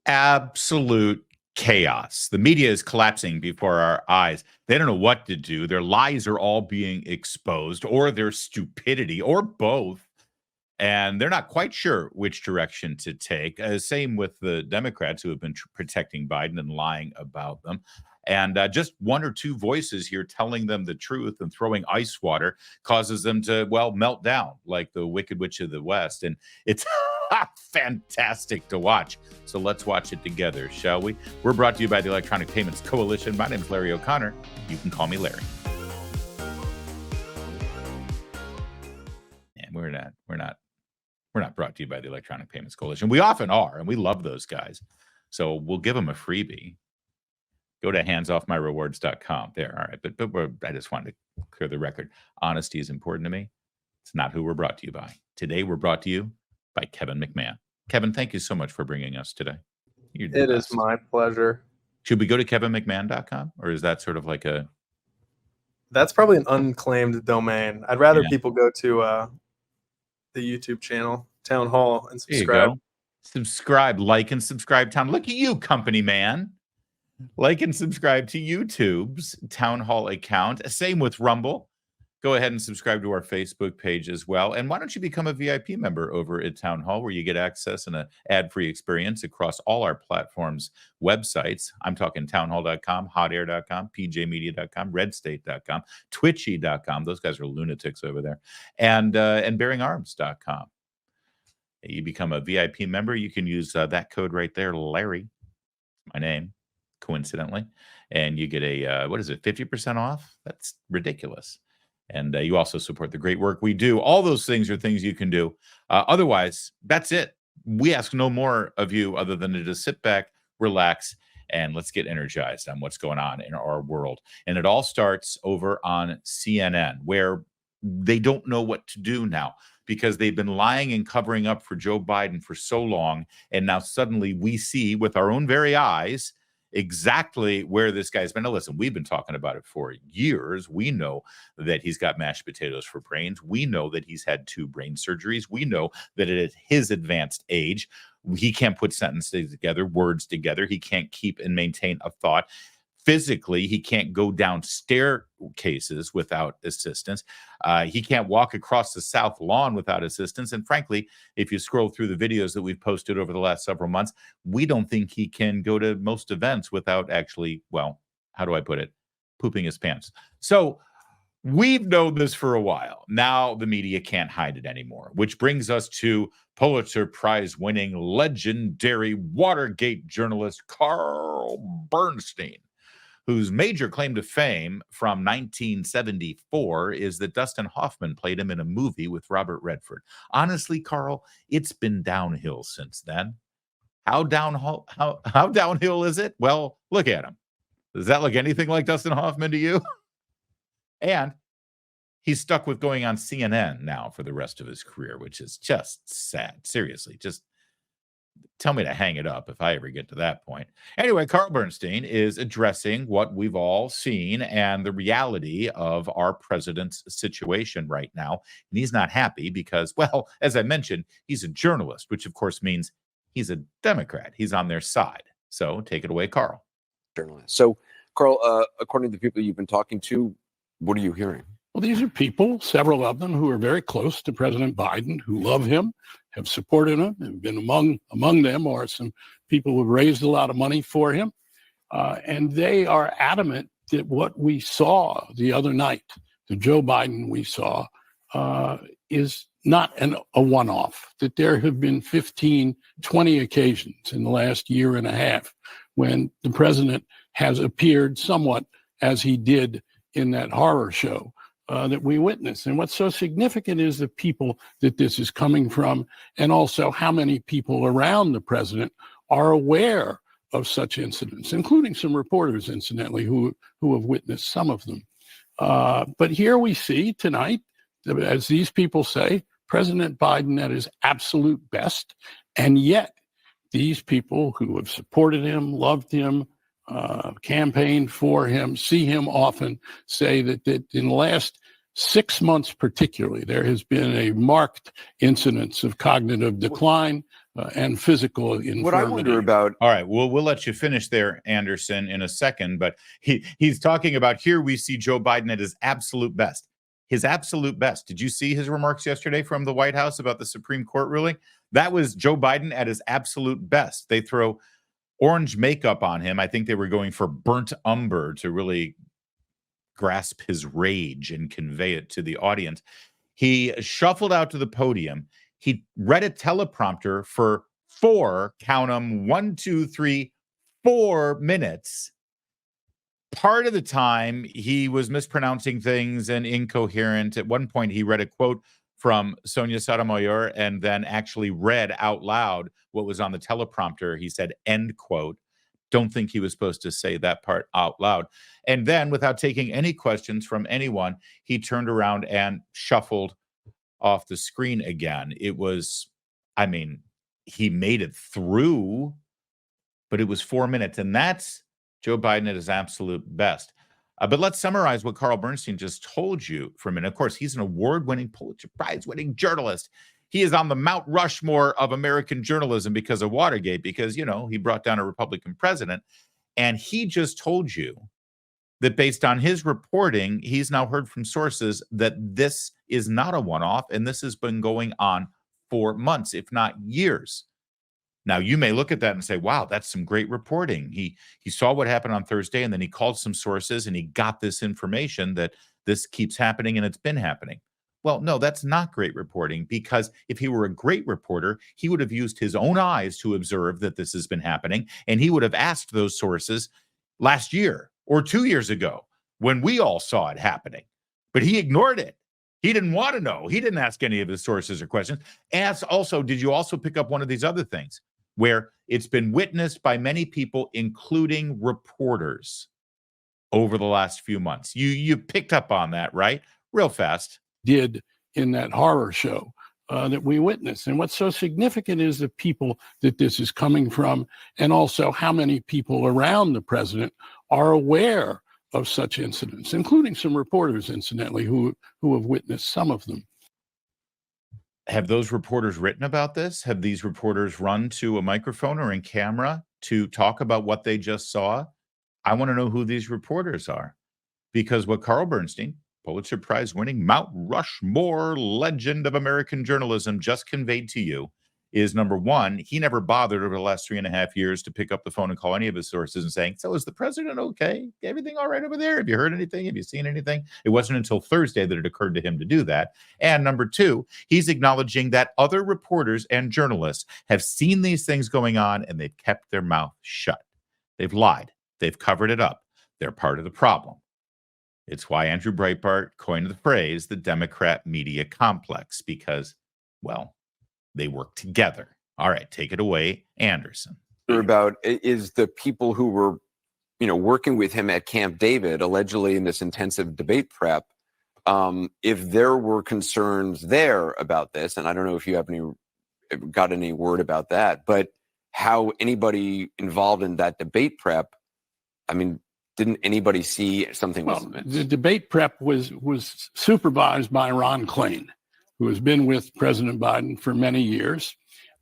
absolute chaos. The media is collapsing before our eyes. They don't know what to do. Their lies are all being exposed, or their stupidity, or both. And they're not quite sure which direction to take. Same with the Democrats who have been protecting Biden and lying about them. And just one or two voices here telling them the truth and throwing ice water causes them to, well, melt down like the Wicked Witch of the West. And it's fantastic to watch. So let's watch it together, shall we? We're brought to you by the Electronic Payments Coalition. My name is Larry O'Connor. You can call me Larry. And we're not brought to you by the Electronic Payments Coalition. We often are, and we love those guys. So we'll give them a freebie. Go to handsoffmyrewards.com. There, all right. But I just wanted to clear the record. Honesty is important to me. It's not who we're brought to you by. Today, we're brought to you by Kevin McMahon. Kevin, thank you so much for bringing us today. It is my pleasure. Should we go to kevinmcmahon.com, or is that sort of like a... That's probably an unclaimed domain. I'd rather people go to the YouTube channel, Town Hall, and subscribe. Subscribe, like, and subscribe. Look at you, company man. Like and subscribe to YouTube's Town Hall account. Same with Rumble. Go ahead and subscribe to our Facebook page as well. And why don't you become a VIP member over at Town Hall, where you get access and an ad-free experience across all our platforms' websites. I'm talking townhall.com, hotair.com, pjmedia.com, redstate.com, twitchy.com. Those guys are lunatics over there. And bearingarms.com. You become a VIP member. You can use that code right there, Larry, my name, coincidentally, and you get a 50% off? That's ridiculous. And you also support the great work we do. All those things are things you can do. Otherwise, that's it. We ask no more of you other than to just sit back, relax, and let's get energized on what's going on in our world. And it all starts over on CNN, where they don't know what to do now, because they've been lying and covering up for Joe Biden for so long. And now suddenly we see with our own very eyes exactly where this guy's been. Now, listen, we've been talking about it for years. We know that he's got mashed potatoes for brains. We know that he's had 2 brain surgeries. We know that at his advanced age, he can't put sentences together, words together. He can't keep and maintain a thought. Physically, he can't go down staircases without assistance. He can't walk across the South Lawn without assistance. And frankly, if you scroll through the videos that we've posted over the last several months, we don't think he can go to most events without actually, well, how do I put it? Pooping his pants. So we've known this for a while. Now the media can't hide it anymore, which brings us to Pulitzer Prize-winning legendary Watergate journalist Carl Bernstein, whose major claim to fame from 1974 is that Dustin Hoffman played him in a movie with Robert Redford. Honestly, Carl, it's been downhill since then. How downhill is it? Well, look at him. Does that look anything like Dustin Hoffman to you? And he's stuck with going on CNN now for the rest of his career, which is just sad. Seriously, just tell me to hang it up if I ever get to that point. Anyway, Carl Bernstein is addressing what we've all seen and the reality of our president's situation right now. And he's not happy because, well, as I mentioned, he's a journalist, which of course means he's a Democrat. He's on their side. So take it away, Carl. Journalist. So, Carl, according to the people you've been talking to, what are you hearing? Well, these are people, several of them, who are very close to President Biden, who love him, have supported him, and been among them are some people who have raised a lot of money for him. And they are adamant that what we saw the other night, the Joe Biden we saw, is not a one-off, that there have been 15, 20 occasions in the last year and a half when the president has appeared somewhat as he did in that horror show that we witnessed. And what's so significant is the people that this is coming from, and also how many people around the president are aware of such incidents, including some reporters, incidentally, who have witnessed some of them. But here we see tonight, as these people say, President Biden at his absolute best, and yet these people who have supported him, loved him, campaigned for him, see him often, say that in the last 6 months particularly, there has been a marked incidence of cognitive decline, and physical infirmity. What I wonder about. All right, we'll let you finish there, Anderson, in a second. But he's talking about here we see Joe Biden at his absolute best. His absolute best. Did you see his remarks yesterday from the White House about the Supreme Court ruling? That was Joe Biden at his absolute best. They throw orange makeup on him. I think they were going for burnt umber to really grasp his rage and convey it to the audience. He shuffled out to the podium. He read a teleprompter for 4, count them, 1, 2, 3, 4 minutes. Part of the time, he was mispronouncing things and incoherent. At one point, he read a quote from Sonia Sotomayor and then actually read out loud what was on the teleprompter. He said, end quote. Don't think he was supposed to say that part out loud. And then, without taking any questions from anyone, he turned around and shuffled off the screen again. It was, I mean, he made it through, but it was 4 minutes. And that's Joe Biden at his absolute best. But let's summarize what Carl Bernstein just told you for a minute. Of course, he's an award-winning, Pulitzer Prize-winning journalist. He is on the Mount Rushmore of American journalism because of Watergate, because, you know, he brought down a Republican president. And he just told you that based on his reporting, he's now heard from sources that this is not a one-off, and this has been going on for months, if not years. Now, you may look at that and say, wow, that's some great reporting. He saw what happened on Thursday, and then he called some sources, and he got this information that this keeps happening, and it's been happening. Well, no, that's not great reporting, because if he were a great reporter, he would have used his own eyes to observe that this has been happening, and he would have asked those sources last year or 2 years ago when we all saw it happening. But he ignored it. He didn't want to know. He didn't ask any of his sources or questions. Did you also pick up one of these other things where it's been witnessed by many people, including reporters, over the last few months? You picked up on that, right? Real fast. Did in that horror show that we witnessed. And what's so significant is the people that this is coming from, and also how many people around the president are aware of such incidents, including some reporters, incidentally, who have witnessed some of them. Have those reporters written about this? Have these reporters run to a microphone or in camera to talk about what they just saw? I want to know who these reporters are, because what Carl Bernstein, Pulitzer Prize winning Mount Rushmore legend of American journalism, just conveyed to you is, number one, he never bothered over the last 3.5 years to pick up the phone and call any of his sources and saying, so is the president okay? Everything all right over there? Have you heard anything? Have you seen anything? It wasn't until Thursday that it occurred to him to do that. And number two, he's acknowledging that other reporters and journalists have seen these things going on and they've kept their mouth shut. They've lied. They've covered it up. They're part of the problem. It's why Andrew Breitbart coined the phrase the Democrat media complex, because, well, they work together. All right, take it away, Anderson. About is the people who were, working with him at Camp David, allegedly in this intensive debate prep, if there were concerns there about this, and I don't know if you have got any word about that, but how anybody involved in that debate prep, didn't anybody see something? Well, the debate prep was supervised by Ron Klain, who has been with President Biden for many years.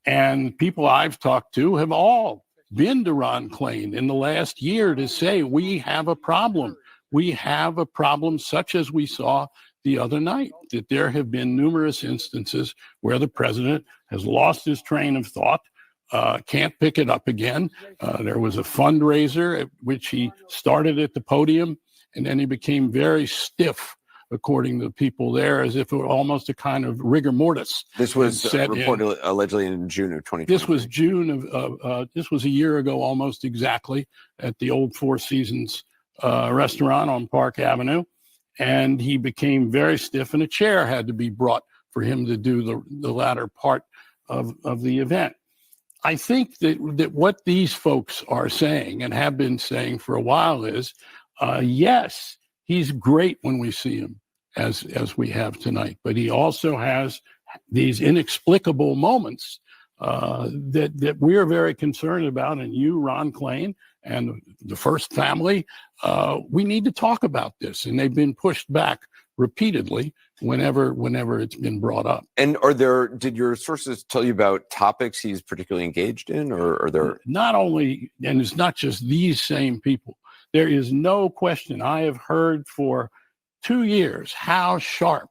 And people I've talked to have all been to Ron Klain in the last year to say, we have a problem. We have a problem such as we saw the other night, that there have been numerous instances where the president has lost his train of thought, can't pick it up again. There was a fundraiser at which he started at the podium, and then he became very stiff, according to the people there, as if it were almost a kind of rigor mortis. This was reported allegedly in June of 2020. This was June of, this was a year ago almost exactly, at the old Four Seasons restaurant on Park Avenue. And he became very stiff, and a chair had to be brought for him to do the latter part of the event. I think that what these folks are saying and have been saying for a while is, yes, he's great when we see him, as we have tonight, but he also has these inexplicable moments that we're very concerned about. And you, Ron Klain, and the First Family, we need to talk about this. And they've been pushed back repeatedly whenever it's been brought up. And did your sources tell you about topics he's particularly engaged in, or are there? Not only, and it's not just these same people. There is no question. I have heard for 2 years how sharp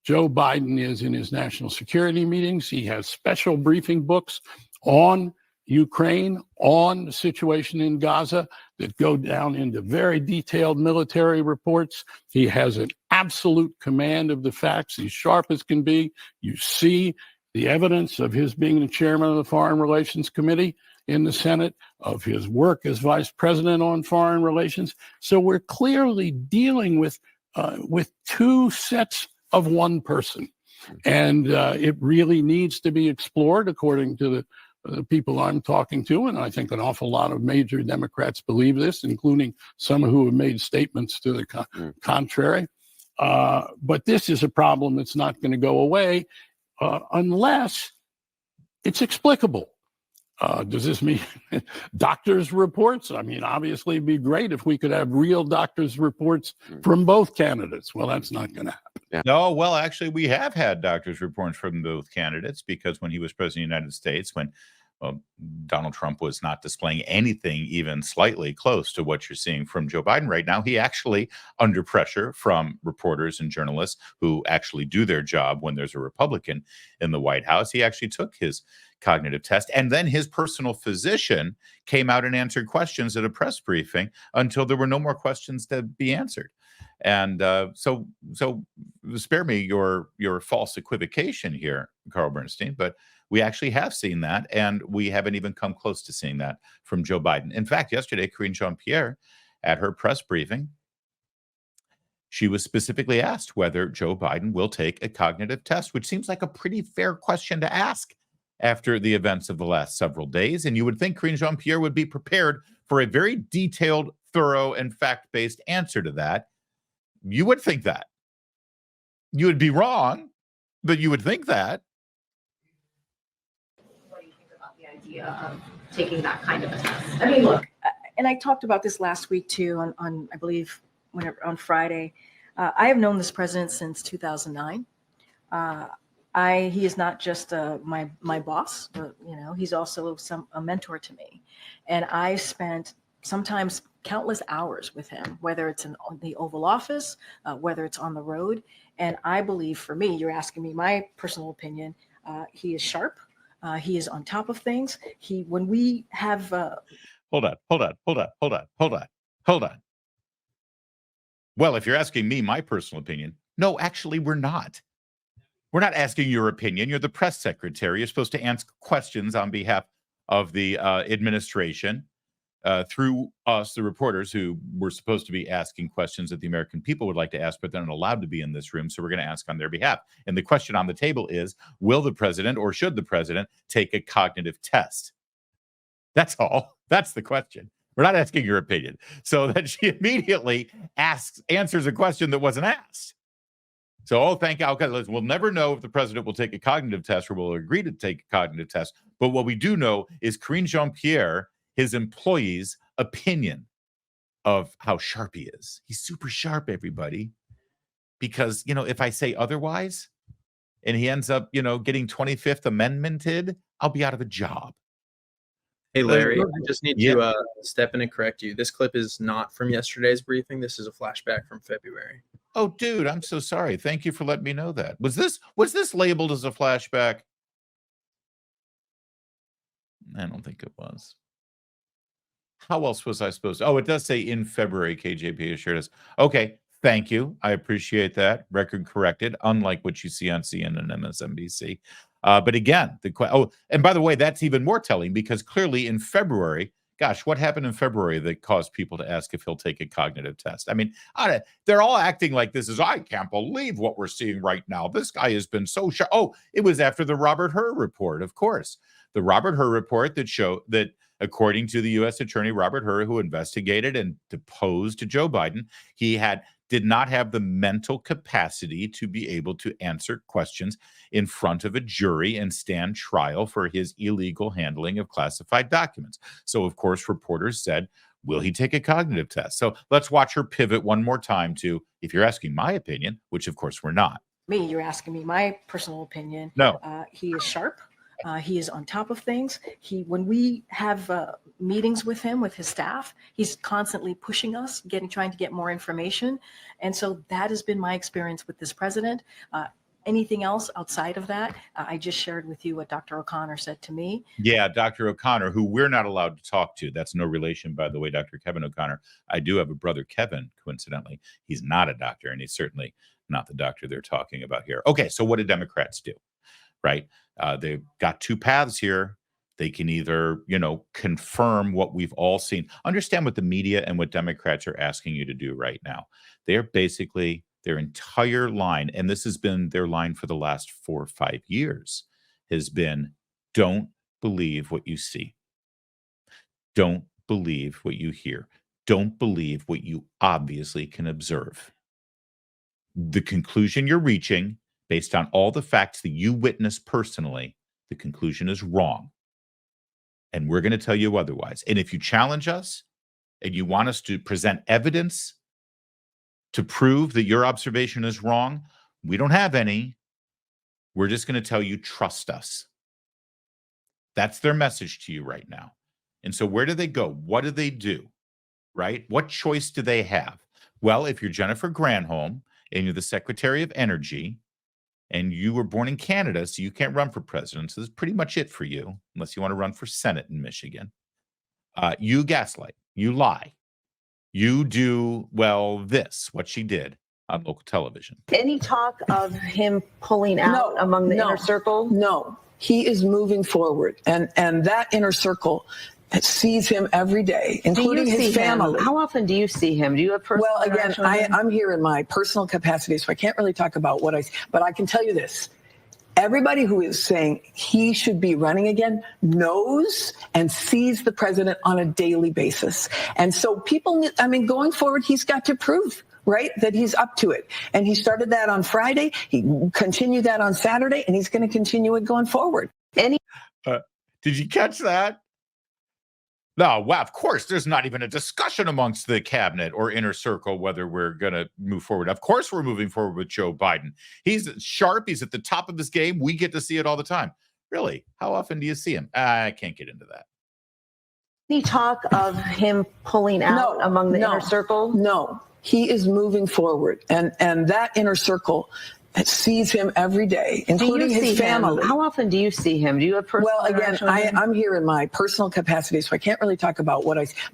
Joe Biden is in his national security meetings. He has special briefing books on Ukraine, on the situation in Gaza that go down into very detailed military reports. He has an absolute command of the facts. He's sharp as can be. You see the evidence of his being the chairman of the Foreign Relations Committee in the Senate, of his work as vice president on foreign relations. So we're clearly dealing with two sets of one person. And it really needs to be explored according to the people I'm talking to. And I think an awful lot of major Democrats believe this, including some who have made statements to the contrary. But this is a problem that's not going to go away unless it's explicable. Does this mean doctors' reports? I mean, obviously, it'd be great if we could have real doctors' reports from both candidates. Well, that's not going to happen. Yeah. No, well, actually, we have had doctors' reports from both candidates, because when he was president of the United States, when Donald Trump was not displaying anything even slightly close to what you're seeing from Joe Biden right now, he actually, under pressure from reporters and journalists who actually do their job when there's a Republican in the White House, he actually took his cognitive test. And then his personal physician came out and answered questions at a press briefing until there were no more questions to be answered. And so spare me your false equivocation here, Carl Bernstein, but we actually have seen that, and we haven't even come close to seeing that from Joe Biden. In fact, yesterday, Karine Jean-Pierre, at her press briefing, she was specifically asked whether Joe Biden will take a cognitive test, which seems like a pretty fair question to ask after the events of the last several days. And you would think Karine Jean-Pierre would be prepared for a very detailed, thorough, and fact-based answer to that. You would think that. You would be wrong, but you would think that. What do you think about the idea of taking that kind of a test? I mean, look, and I talked about this last week too on I believe on Friday. I have known this president since 2009. He is not just my boss, but he's also a mentor to me, and I spent sometimes countless hours with him, whether it's in the Oval Office, whether it's on the road. And I believe, for me, you're asking me my personal opinion, he is sharp. He is on top of things. When we have Hold on. Well, if you're asking me my personal opinion, no, actually, we're not. We're not asking your opinion. You're the press secretary. You're supposed to answer questions on behalf of the administration through us, the reporters, who were supposed to be asking questions that the American people would like to ask, but they're not allowed to be in this room. So we're going to ask on their behalf. And the question on the table is, will the president, or should the president, take a cognitive test? That's all. That's the question. We're not asking your opinion. So that she immediately answers a question that wasn't asked. So, thank God. Okay, we'll never know if the president will take a cognitive test or will agree to take a cognitive test. But what we do know is Karine Jean-Pierre, his employee's opinion of how sharp he is. He's super sharp, everybody. Because, if I say otherwise and he ends up, getting 25th Amendmented, I'll be out of a job. Hey, Larry, I just need to step in and correct you. This clip is not from yesterday's briefing. This is a flashback from February. Oh, dude, I'm so sorry. Thank you for letting me know that. Was this labeled as a flashback? I don't think it was. How else was I supposed to? Oh, it does say in February, KJP assured us. Okay, thank you. I appreciate that. Record corrected, unlike what you see on CNN and MSNBC. But again, and by the way, that's even more telling, because clearly in February, gosh, what happened in February that caused people to ask if he'll take a cognitive test? I mean, they're all acting like this is, I can't believe what we're seeing right now. This guy has been so sharp. Oh, it was after the Robert Hur report, of course. The Robert Hur report that showed that, according to the U.S. Attorney Robert Hur, who investigated and deposed Joe Biden, he had did not have the mental capacity to be able to answer questions in front of a jury and stand trial for his illegal handling of classified documents. So, of course, reporters said, will he take a cognitive test? So let's watch her pivot one more time to, if you're asking my opinion, which of course we're not. You're asking me my personal opinion. No. He is sharp. He is on top of things. When we have meetings with him, with his staff, he's constantly pushing us, trying to get more information. And so that has been my experience with this president. Anything else outside of that, I just shared with you what Dr. O'Connor said to me. Yeah, Dr. O'Connor, who we're not allowed to talk to. That's no relation, by the way, Dr. Kevin O'Connor. I do have a brother, Kevin, coincidentally. He's not a doctor, and he's certainly not the doctor they're talking about here. Okay, so what do Democrats do, right? They've got two paths here. They can either, confirm what we've all seen. Understand what the media and what Democrats are asking you to do right now. They're basically, their entire line, and this has been their line for the last 4 or 5 years, has been, don't believe what you see. Don't believe what you hear. Don't believe what you obviously can observe. The conclusion you're reaching, based on all the facts that you witnessed personally, the conclusion is wrong. And we're going to tell you otherwise. And if you challenge us and you want us to present evidence to prove that your observation is wrong, we don't have any. We're just going to tell you, trust us. That's their message to you right now. And so where do they go? What do they do? Right? What choice do they have? Well, if you're Jennifer Granholm and you're the Secretary of Energy, and you were born in Canada, so you can't run for president. So that's pretty much it for you, unless you want to run for Senate in Michigan. You gaslight. You lie. You do, what she did on local television. Any talk of him pulling out among the inner circle? No, he is moving forward. And that inner circle sees him every day, including his family. How often do you see him? Do you have personal interaction with him? I'm here in my personal capacity, so I can't really talk about but I can tell you this. Everybody who is saying he should be running again knows and sees the president on a daily basis. And so going forward, he's got to prove, right, that he's up to it. And he started that on Friday. He continued that on Saturday, and he's going to continue it going forward. Did you catch that? No, well, of course, there's not even a discussion amongst the cabinet or inner circle whether we're going to move forward. Of course, we're moving forward with Joe Biden. He's sharp. He's at the top of his game. We get to see it all the time. Really? How often do you see him? I can't get into that. Any talk of him pulling out among the inner circle? No, he is moving forward. And that inner circle sees him every day, including his family. How often do you see him? Do you have personal interaction with him? I'm here in my personal capacity, so I can't really talk about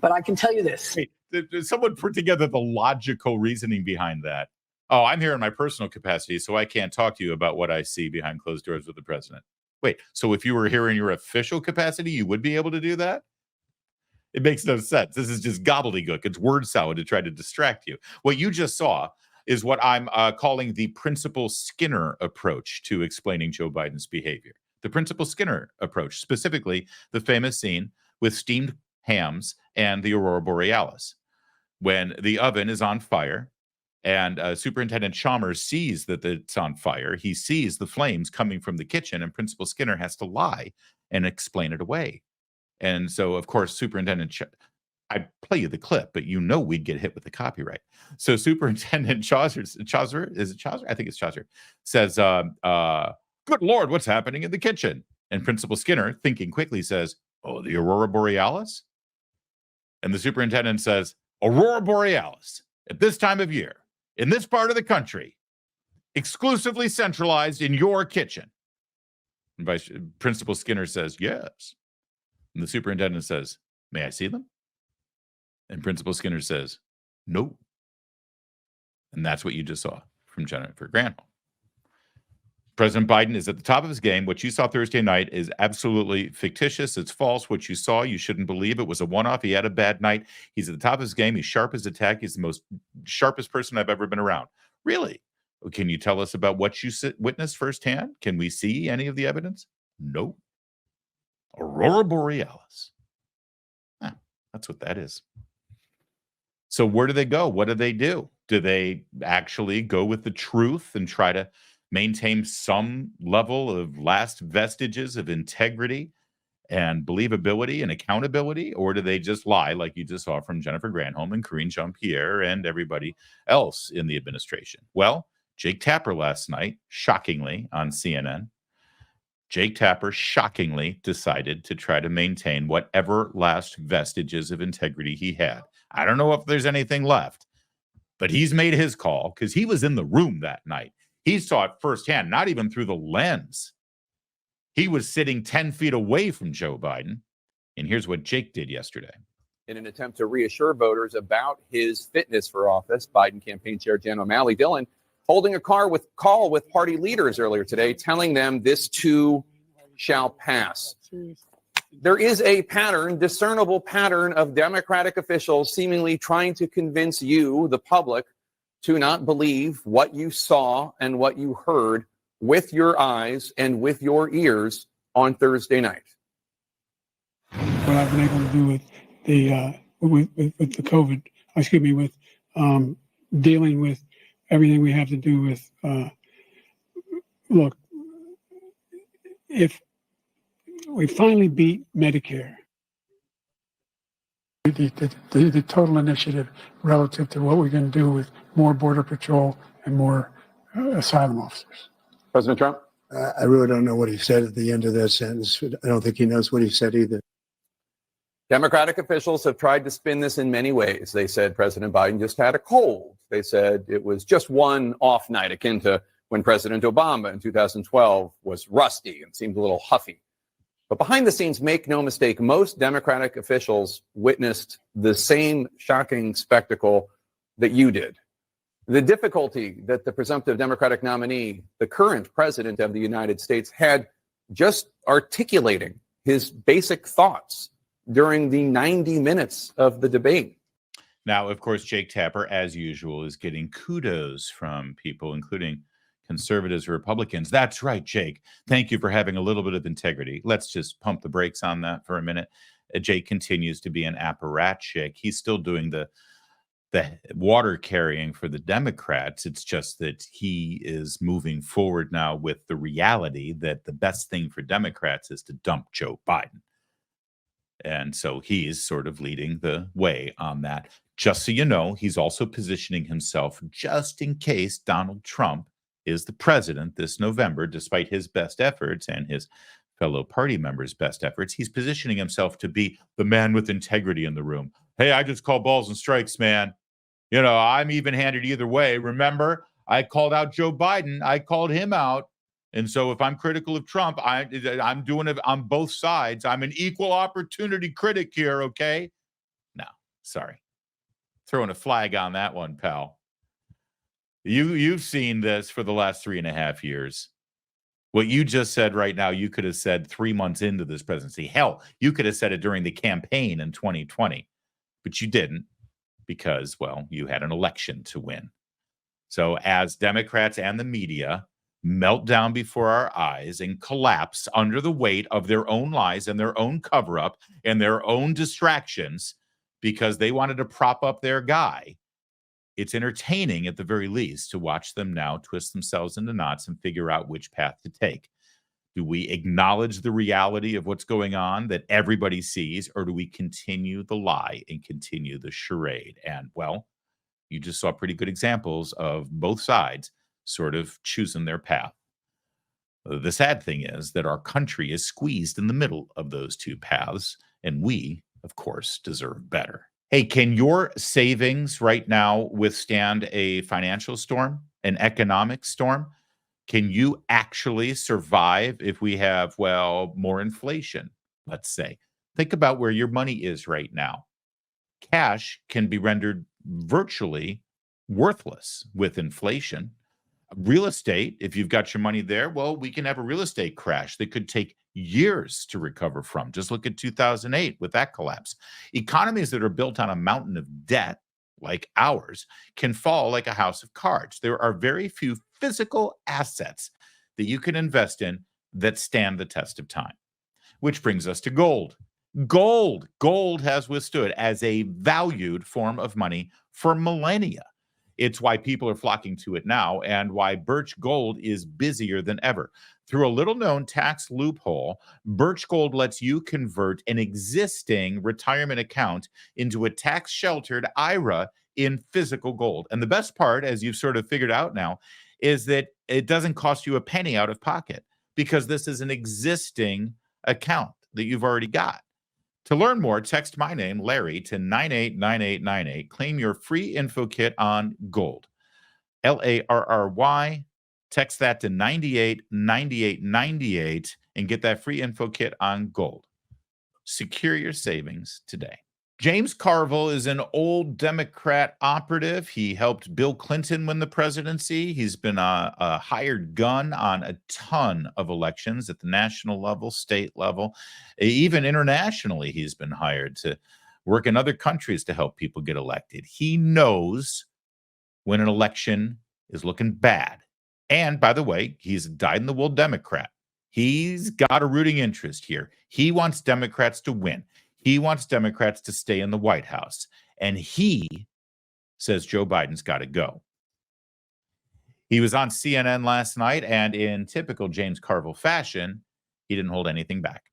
but I can tell you this. Wait, did someone put together the logical reasoning behind that? Oh, I'm here in my personal capacity, so I can't talk to you about what I see behind closed doors with the president. Wait, so if you were here in your official capacity, you would be able to do that? It makes no sense. This is just gobbledygook. It's word salad to try to distract you. What you just saw is what I'm calling the Principal Skinner approach to explaining Joe Biden's behavior. The Principal Skinner approach, specifically the famous scene with steamed hams and the Aurora Borealis. When the oven is on fire and Superintendent Chalmers sees that it's on fire, he sees the flames coming from the kitchen, and Principal Skinner has to lie and explain it away. And so, of course, I'd play you the clip, but we'd get hit with the copyright. So Superintendent Chaucer, is it Chaucer? I think it's Chaucer, says, good Lord, what's happening in the kitchen? And Principal Skinner, thinking quickly, says, oh, the Aurora Borealis? And the superintendent says, Aurora Borealis, at this time of year, in this part of the country, exclusively centralized in your kitchen. And Principal Skinner says, yes. And the superintendent says, may I see them? And Principal Skinner says, no. And that's what you just saw from Jennifer Granholm. President Biden is at the top of his game. What you saw Thursday night is absolutely fictitious. It's false. What you saw, you shouldn't believe. It was a one-off. He had a bad night. He's at the top of his game. He's sharp as a tack. He's the most sharpest person I've ever been around. Really? Can you tell us about what you witnessed firsthand? Can we see any of the evidence? No. Aurora Borealis. That's what that is. So where do they go? What do they do? Do they actually go with the truth and try to maintain some level of last vestiges of integrity and believability and accountability? Or do they just lie, like you just saw from Jennifer Granholm and Karine Jean-Pierre and everybody else in the administration? Well, Jake Tapper last night, shockingly, on CNN, Jake Tapper shockingly decided to try to maintain whatever last vestiges of integrity he had. I don't know if there's anything left, but he's made his call because he was in the room that night. He saw it firsthand, not even through the lens. He was sitting 10 feet away from Joe Biden. And here's what Jake did yesterday. In an attempt to reassure voters about his fitness for office, Biden campaign chair Jen O'Malley Dillon holding a call with party leaders earlier today, telling them this too shall pass. There is a pattern, discernible pattern of Democratic officials seemingly trying to convince you, the public, to not believe what you saw and what you heard with your eyes and with your ears on Thursday night. What I've been able to do with the with the COVID, with dealing with everything we have to do with. Look, if we finally beat Medicare, the total initiative relative to what we're going to do with more Border Patrol and more asylum officers. President Trump? I really don't know what he said at the end of that sentence. I don't think he knows what he said either. Democratic officials have tried to spin this in many ways. They said President Biden just had a cold. They said it was just one off night, akin to when President Obama in 2012 was rusty and seemed a little huffy. But behind the scenes, make no mistake, most Democratic officials witnessed the same shocking spectacle that you did. The difficulty that the presumptive Democratic nominee, the current president of the United States, had just articulating his basic thoughts during the 90 minutes of the debate. Now, of course, Jake Tapper, as usual, is getting kudos from people, including conservatives or Republicans. That's right, Jake. Thank you for having a little bit of integrity. Let's just pump the brakes on that for a minute. Jake continues to be an apparatchik. He's still doing the water carrying for the Democrats. It's just that he is moving forward now with the reality that the best thing for Democrats is to dump Joe Biden. And so he's sort of leading the way on that. Just so you know, he's also positioning himself just in case Donald Trump is the president this November, despite his best efforts and his fellow party members' best efforts. He's positioning himself to be the man with integrity in the room. Hey, I just call balls and strikes, man. You know, I'm even-handed either way. Remember, I called out Joe Biden. I called him out. And so if I'm critical of Trump, I'm doing it on both sides. I'm an equal opportunity critic here, okay? No, sorry. Throwing a flag on that one, pal. You've seen this for the last 3.5 years. What you just said right now, you could have said 3 months into this presidency. Hell, you could have said it during the campaign in 2020. But you didn't because, well, you had an election to win. So as Democrats and the media melt down before our eyes and collapse under the weight of their own lies and their own cover-up and their own distractions because they wanted to prop up their guy, it's entertaining at the very least to watch them now twist themselves into knots and figure out which path to take. Do we acknowledge the reality of what's going on that everybody sees, or do we continue the lie and continue the charade? And, well, you just saw pretty good examples of both sides sort of choosing their path. The sad thing is that our country is squeezed in the middle of those two paths, and we, of course, deserve better. Hey, can your savings right now withstand a financial storm, an economic storm? Can you actually survive if we have, well, more inflation, let's say? Think about where your money is right now. Cash can be rendered virtually worthless with inflation. Real estate, if you've got your money there, well, we can have a real estate crash that could take years to recover from. Just look at 2008 with that collapse. Economies that are built on a mountain of debt, like ours, can fall like a house of cards. There are very few physical assets that you can invest in that stand the test of time. Which brings us to gold. Gold has withstood as a valued form of money for millennia. It's why people are flocking to it now and why Birch Gold is busier than ever. Through a little-known tax loophole, Birch Gold lets you convert an existing retirement account into a tax-sheltered IRA in physical gold. And the best part, as you've sort of figured out now, is that it doesn't cost you a penny out of pocket because this is an existing account that you've already got. To learn more, text my name, Larry, to 989898. Claim your free info kit on gold. LARRY. Text that to 989898 and get that free info kit on gold. Secure your savings today. James Carville is an old Democrat operative. He helped Bill Clinton win the presidency. He's been a hired gun on a ton of elections at the national level, state level, even internationally. He's been hired to work in other countries to help people get elected. He knows when an election is looking bad. And by the way, he's a dyed-in-the-wool Democrat. He's got a rooting interest here. He wants Democrats to win. He wants Democrats to stay in the White House. And he says Joe Biden's got to go. He was on CNN last night, and in typical James Carville fashion, he didn't hold anything back.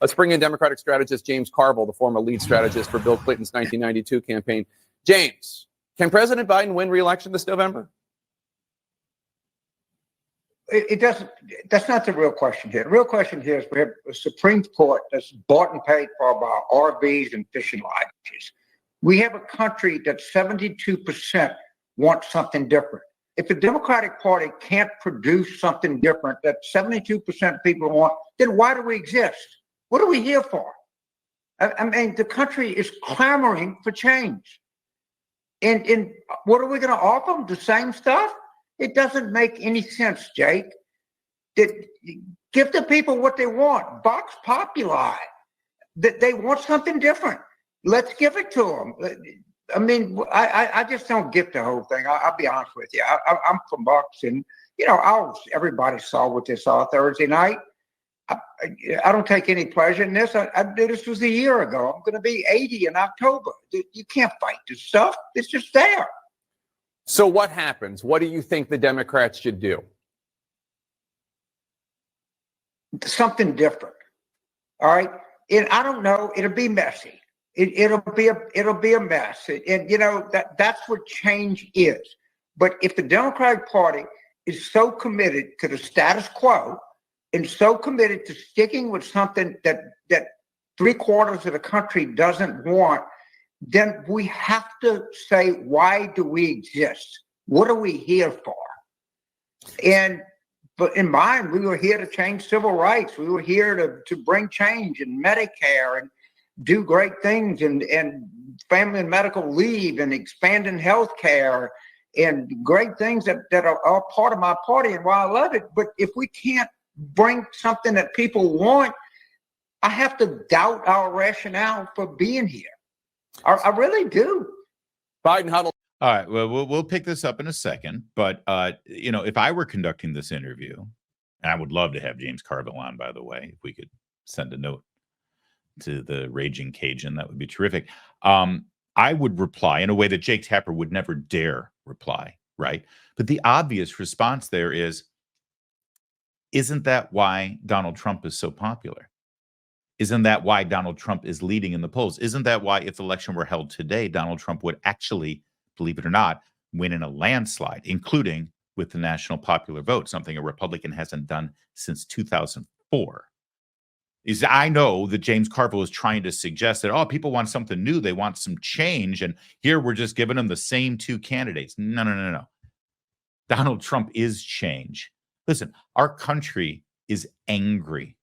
Let's bring in Democratic strategist James Carville, the former lead strategist for Bill Clinton's 1992 campaign. James, can President Biden win re-election this November? It doesn't. That's not the real question here. The real question here is we have a Supreme Court that's bought and paid for by RVs and fishing lodges. We have a country that 72% want something different. If the Democratic Party can't produce something different that 72% of people want, then why do we exist? What are we here for? I mean, the country is clamoring for change. And what are we going to offer them? The same stuff? It doesn't make any sense, Jake. Give the people what they want. Vox populi. They want something different. Let's give it to them. I mean, I just don't get the whole thing. I'll be honest with you. I'm from Bucks, and everybody saw what they saw Thursday night. I don't take any pleasure in this. This was a year ago. I'm going to be 80 in October. You can't fight this stuff. It's just there. So what happens? What do you think the Democrats should do? Something different. All right. And I don't know. It'll be messy. It'll be a mess. And that's what change is. But if the Democratic Party is so committed to the status quo and so committed to sticking with something that 3/4 of the country doesn't want, then we have to say, why do we exist? What are we here for? But in mine, we were here to change civil rights. We were here to bring change in Medicare and do great things and family and medical leave and expanding health care and great things that are part of my party and why I love it. But if we can't bring something that people want, I have to doubt our rationale for being here. I really do. Biden huddle. All right. Well, we'll pick this up in a second. But, if I were conducting this interview, and I would love to have James Carville on, by the way, if we could send a note to the Raging Cajun, that would be terrific. I would reply in a way that Jake Tapper would never dare reply, right? But the obvious response there is, isn't that why Donald Trump is so popular? Isn't that why Donald Trump is leading in the polls? Isn't that why, if the election were held today, Donald Trump would actually, believe it or not, win in a landslide, including with the national popular vote, something a Republican hasn't done since 2004? I know that James Carville is trying to suggest that, people want something new. They want some change. And here we're just giving them the same two candidates. No. Donald Trump is change. Listen, our country is angry.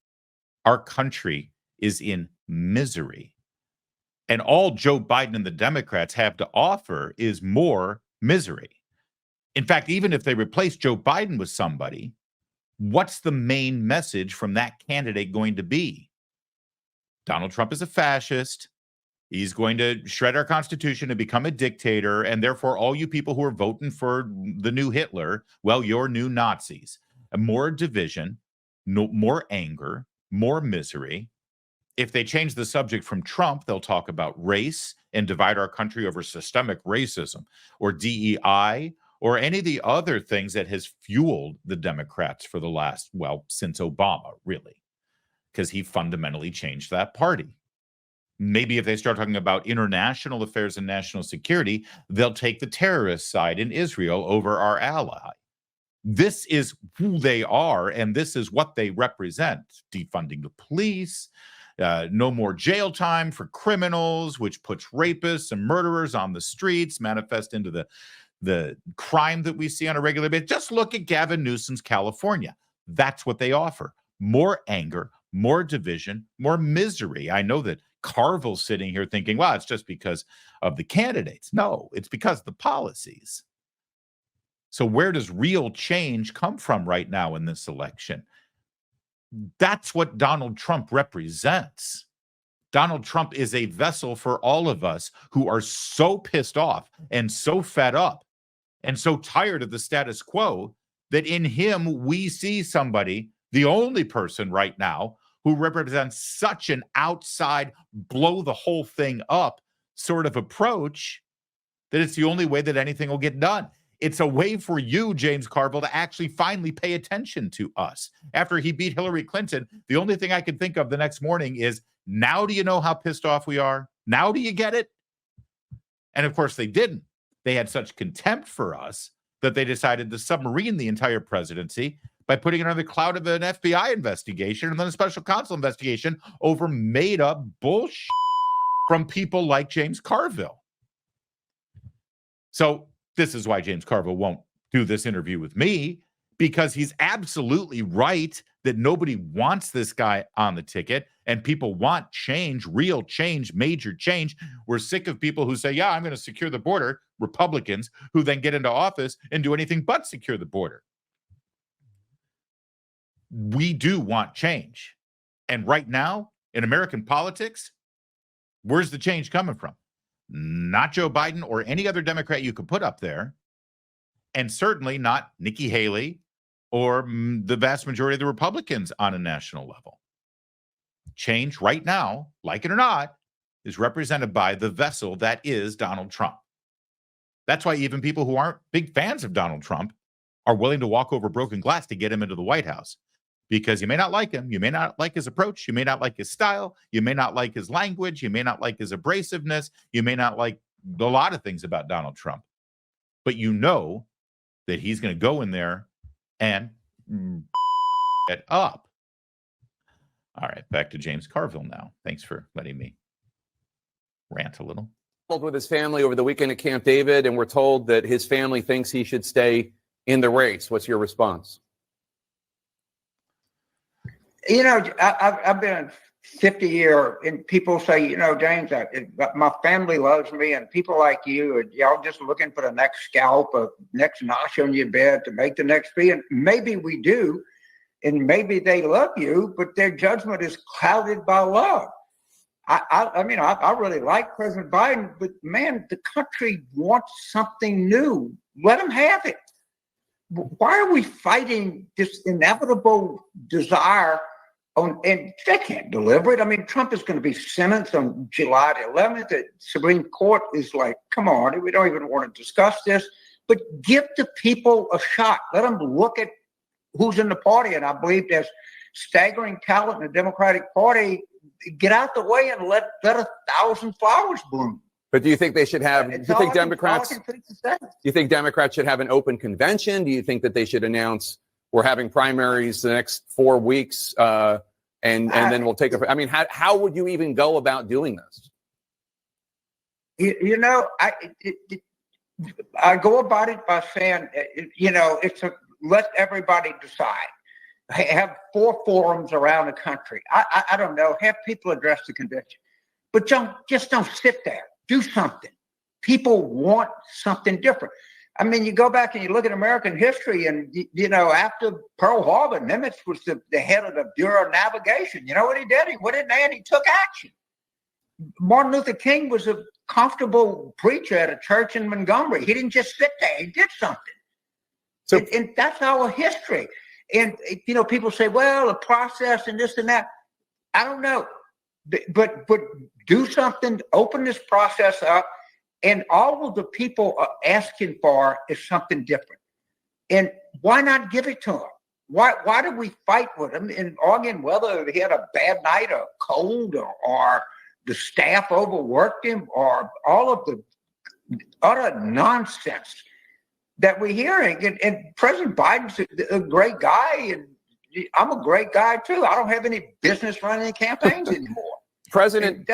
Our country is in misery. And all Joe Biden and the Democrats have to offer is more misery. In fact, even if they replace Joe Biden with somebody, what's the main message from that candidate going to be? Donald Trump is a fascist. He's going to shred our Constitution and become a dictator. And therefore, all you people who are voting for the new Hitler, well, you're new Nazis. More division, more anger, more misery. If they change the subject from Trump, they'll talk about race and divide our country over systemic racism or DEI or any of the other things that has fueled the Democrats for the last, well, since Obama, really, because he fundamentally changed that party. Maybe if they start talking about international affairs and national security, they'll take the terrorist side in Israel over our ally. This is who they are, and this is what they represent. Defunding the police, no more jail time for criminals, which puts rapists and murderers on the streets, manifest into the crime that we see on a regular basis. Just look at Gavin Newsom's California. That's what they offer. More anger, more division, more misery. I know that Carville's sitting here thinking, well, it's just because of the candidates. No, it's because of the policies. So where does real change come from right now in this election? That's what Donald Trump represents. Donald Trump is a vessel for all of us who are so pissed off and so fed up and so tired of the status quo that in him we see somebody, the only person right now, who represents such an outside, blow the whole thing up sort of approach that it's the only way that anything will get done. It's a way for you, James Carville, to actually finally pay attention to us. After he beat Hillary Clinton, the only thing I could think of the next morning is, now do you know how pissed off we are? Now do you get it? And of course they didn't. They had such contempt for us that they decided to submarine the entire presidency by putting it under the cloud of an FBI investigation and then a special counsel investigation over made-up bullshit from people like James Carville. So this is why James Carville won't do this interview with me, because he's absolutely right that nobody wants this guy on the ticket, and people want change, real change, major change. We're sick of people who say, yeah, I'm going to secure the border, Republicans, who then get into office and do anything but secure the border. We do want change. And right now, in American politics, where's the change coming from? Not Joe Biden or any other Democrat you could put up there, and certainly not Nikki Haley or the vast majority of the Republicans on a national level. Change right now, like it or not, is represented by the vessel that is Donald Trump. That's why even people who aren't big fans of Donald Trump are willing to walk over broken glass to get him into the White House. Because you may not like him, you may not like his approach, you may not like his style, you may not like his language, you may not like his abrasiveness, you may not like a lot of things about Donald Trump. But you know that he's going to go in there and it up. All right, back to James Carville now. Thanks for letting me rant a little. With his family over the weekend at Camp David, and we're told that his family thinks he should stay in the race. What's your response? You know, I've been 50 years, and people say, you know, James, my family loves me, and people like you, y'all just looking for the next scalp or next notch on your bed to make the next fee. And maybe we do, and maybe they love you, but their judgment is clouded by love. I mean, I really like President Biden, but man, the country wants something new. Let them have it. Why are we fighting this inevitable desire and they can't deliver it? I mean, Trump is going to be sentenced on July the 11th. The Supreme Court is like, come on, we don't even want to discuss this. But give the people a shot. Let them look at who's in the party. And I believe there's staggering talent in the Democratic Party. Get out the way and let 1,000 flowers bloom. But do you think they should have? Do you think Democrats? Do you think Democrats should have an open convention? Do you think that they should announce we're having primaries the next 4 weeks, and then we'll take a? I mean, how would you even go about doing this? You know, I go about it by saying, you know, let everybody decide. Have 4 forums around the country. I don't know. Have people address the convention, but just don't sit there. Do something. People want something different. I mean, you go back and you look at American history, and you know, after Pearl Harbor, Nimitz was the head of the Bureau of Navigation. You know what he did? He went in there and he took action. Martin Luther King was a comfortable preacher at a church in Montgomery. He didn't just sit there. He did something. So, and that's our history. And you know, people say, well, the process and this and that. I don't know. but do something, open this process up, and all of the people are asking for is something different. And why not give it to them? Why did we fight with him and arguing whether he had a bad night or cold or the staff overworked him or all of the utter nonsense that we're hearing? And President Biden's a great guy, and I'm a great guy too. I don't have any business running campaigns anymore. President,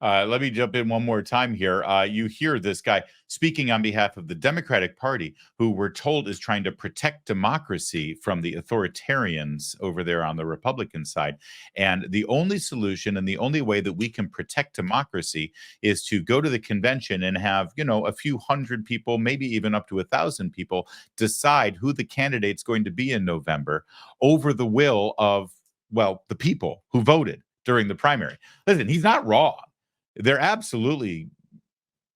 let me jump in one more time here. You hear this guy speaking on behalf of the Democratic Party, who we're told is trying to protect democracy from the authoritarians over there on the Republican side. And the only solution and the only way that we can protect democracy is to go to the convention and have, a few hundred people, maybe even up to 1,000 people, decide who the candidate's going to be in November over the will of, the people who voted during the primary. Listen, he's not wrong. They're absolutely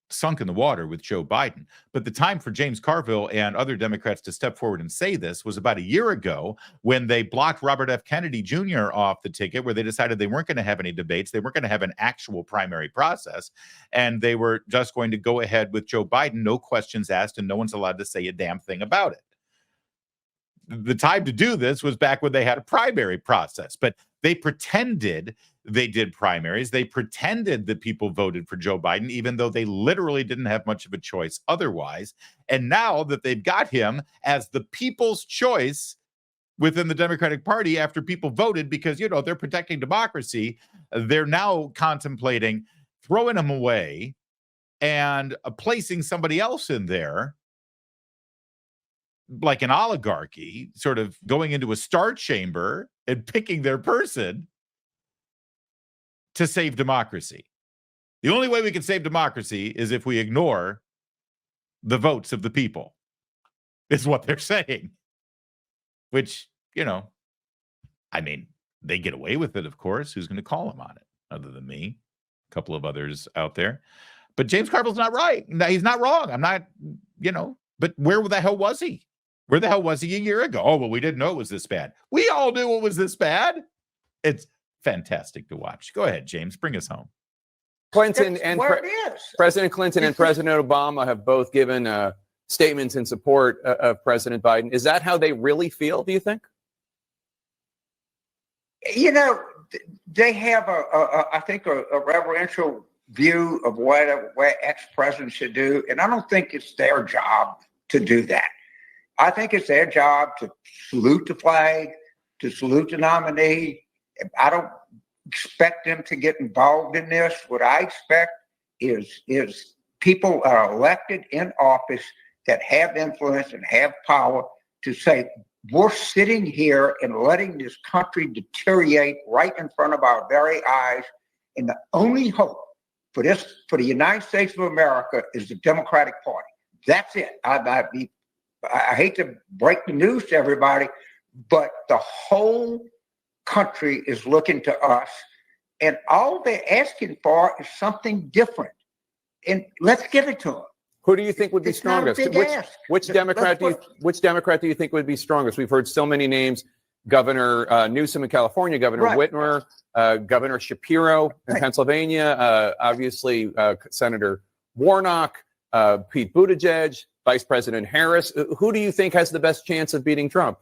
sunk in the water with Joe Biden. But the time for James Carville and other Democrats to step forward and say this was about a year ago, when they blocked Robert F. Kennedy Jr. off the ticket, where they decided they weren't going to have any debates. They weren't going to have an actual primary process. And they were just going to go ahead with Joe Biden, no questions asked, and no one's allowed to say a damn thing about it. The time to do this was back when they had a primary process, but they pretended they did primaries. They pretended that people voted for Joe Biden, even though they literally didn't have much of a choice otherwise. And now that they've got him as the people's choice within the Democratic Party after people voted because, they're protecting democracy, they're now contemplating throwing him away and placing somebody else in there, like an oligarchy, sort of going into a star chamber and picking their person to save democracy. The only way we can save democracy is if we ignore the votes of the people, is what they're saying. Which, they get away with it, of course. Who's going to call them on it other than me? A couple of others out there. But James Carville's not right. He's not wrong. I'm not, but where the hell was he? Where the hell was he a year ago? Oh, well, we didn't know it was this bad. We all knew it was this bad. It's fantastic to watch. Go ahead, James. Bring us home. President Clinton and President Obama have both given statements in support of President Biden. Is that how they really feel, do you think? They have I think a reverential view of what ex-presidents should do. And I don't think it's their job to do that. I think it's their job to salute the flag, to salute the nominee. I don't expect them to get involved in this. What I expect is people are elected in office that have influence and have power to say, we're sitting here and letting this country deteriorate right in front of our very eyes. And the only hope for the United States of America is the Democratic Party. That's it. I hate to break the news to everybody, but the whole country is looking to us, and all they're asking for is something different. And let's give it to them. Who do you think would be strongest? Which Democrat do you think would be strongest? We've heard so many names: Governor Newsom in California, Governor Whitmer, Governor Shapiro in Pennsylvania, obviously Senator Warnock, Pete Buttigieg, Vice President Harris. Who do you think has the best chance of beating Trump?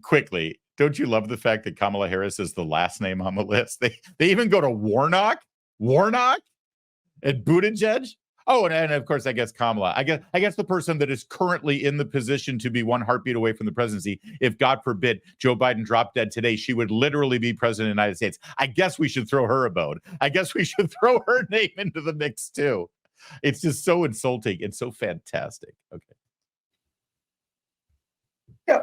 Quickly, don't you love the fact that Kamala Harris is the last name on the list? They even go to Warnock and Buttigieg. Oh, and of course, I guess Kamala. I guess the person that is currently in the position to be one heartbeat away from the presidency, if God forbid Joe Biden dropped dead today, she would literally be president of the United States. I guess we should throw her a bone. I guess we should throw her name into the mix too. It's just so insulting and so fantastic. Okay. Yeah.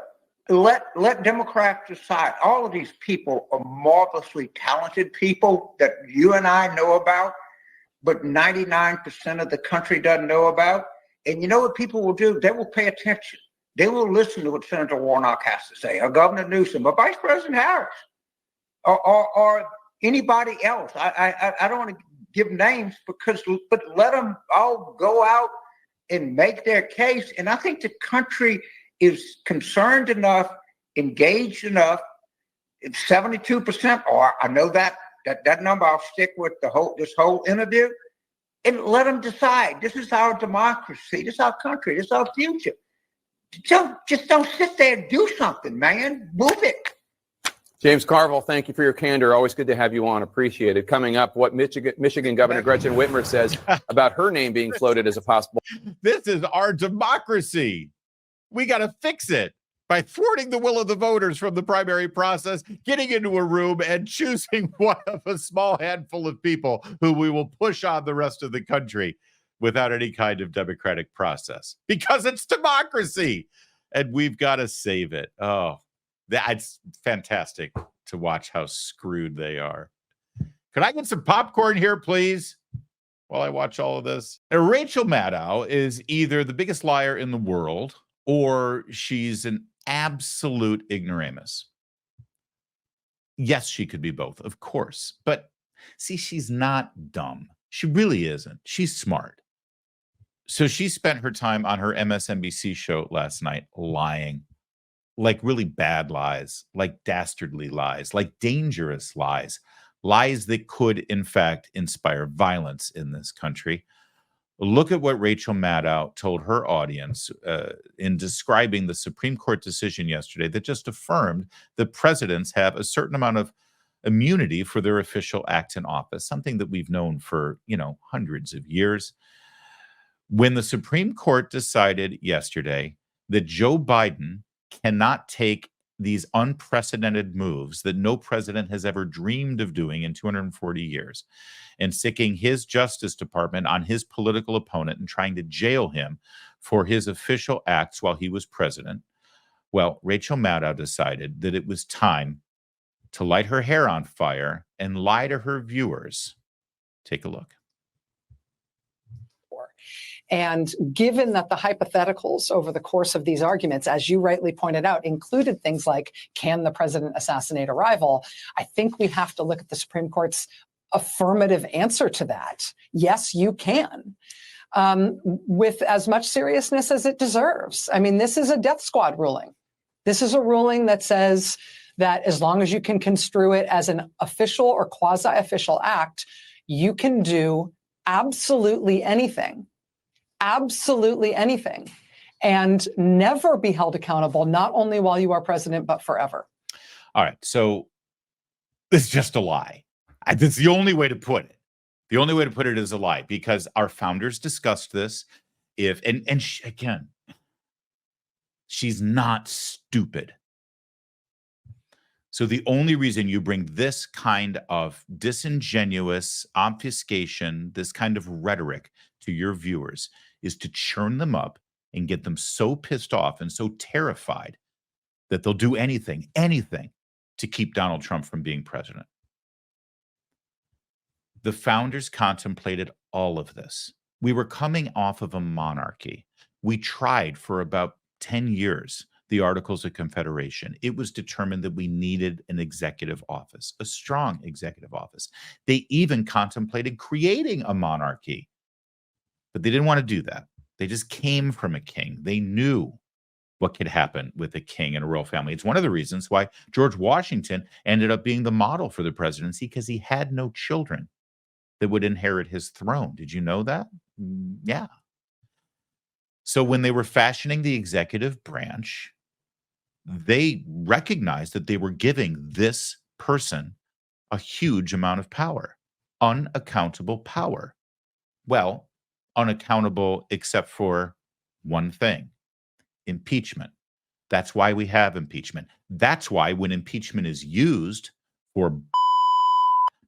Let Democrats decide. All of these people are marvelously talented people that you and I know about, but 99% of the country doesn't know about. And you know what people will do? They will pay attention. They will listen to what Senator Warnock has to say, or Governor Newsom, or Vice President Harris, or anybody else. I don't want to give names but let them all go out and make their case. And I think the country is concerned enough, engaged enough. It's 72%, or I know that That number, I'll stick with this whole interview, and let them decide. This is our democracy. This is our country. This is our future. Don't sit there and do something, man. Move it. James Carville, thank you for your candor. Always good to have you on. Appreciate it. Coming up, what Michigan Governor Gretchen Whitmer says about her name being floated as a possible. This is our democracy. We got to fix it by thwarting the will of the voters from the primary process, getting into a room and choosing one of a small handful of people who we will push on the rest of the country without any kind of democratic process, because it's democracy and we've got to save it. Oh, that's fantastic to watch how screwed they are. Could I get some popcorn here, please, while I watch all of this? Now, Rachel Maddow is either the biggest liar in the world or she's an absolute ignoramus. Yes, she could be both, of course. But see, she's not dumb. She really isn't. She's smart. So she spent her time on her MSNBC show last night lying, like really bad lies, like dastardly lies, like dangerous lies, lies that could, in fact, inspire violence in this country. Look at what Rachel Maddow told her audience in describing the Supreme Court decision yesterday that just affirmed that presidents have a certain amount of immunity for their official acts in office, something that we've known for, hundreds of years. When the Supreme Court decided yesterday that Joe Biden cannot take these unprecedented moves that no president has ever dreamed of doing in 240 years and sticking his Justice Department on his political opponent and trying to jail him for his official acts while he was president. Well, Rachel Maddow decided that it was time to light her hair on fire and lie to her viewers. Take a look. And given that the hypotheticals over the course of these arguments, as you rightly pointed out, included things like, can the president assassinate a rival? I think we have to look at the Supreme Court's affirmative answer to that. Yes, you can, with as much seriousness as it deserves. I mean, this is a death squad ruling. This is a ruling that says that as long as you can construe it as an official or quasi-official act, you can do absolutely anything. Absolutely anything, and never be held accountable, not only while you are president, but forever. All right. So it's just a lie. That's the only way to put it. The only way to put it is a lie, because our founders discussed this. Again, she's not stupid. So the only reason you bring this kind of disingenuous obfuscation, this kind of rhetoric to your viewers is to churn them up and get them so pissed off and so terrified that they'll do anything to keep Donald Trump from being president. The founders contemplated all of this. We were coming off of a monarchy. We tried for about 10 years the Articles of Confederation. It was determined that we needed an executive office, a strong executive office. They even contemplated creating a monarchy, but they didn't want to do that. They just came from a king. They knew what could happen with a king and a royal family. It's one of the reasons why George Washington ended up being the model for the presidency, because he had no children that would inherit his throne. Did you know that? Yeah. So when they were fashioning the executive branch, they recognized that they were giving this person a huge amount of power, unaccountable power. Well, unaccountable except for one thing: impeachment. That's why we have impeachment. That's why when impeachment is used for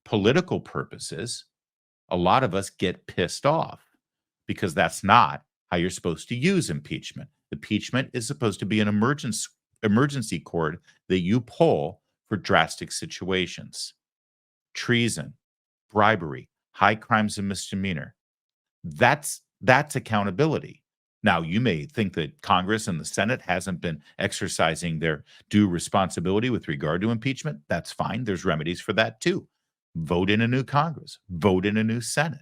political purposes, a lot of us get pissed off, because that's not how you're supposed to use impeachment. Impeachment is supposed to be an emergency cord that you pull for drastic situations. Treason, bribery, high crimes and misdemeanor. That's accountability. Now, you may think that Congress and the Senate hasn't been exercising their due responsibility with regard to impeachment. That's fine. There's remedies for that too. Vote in a new Congress, vote in a new Senate.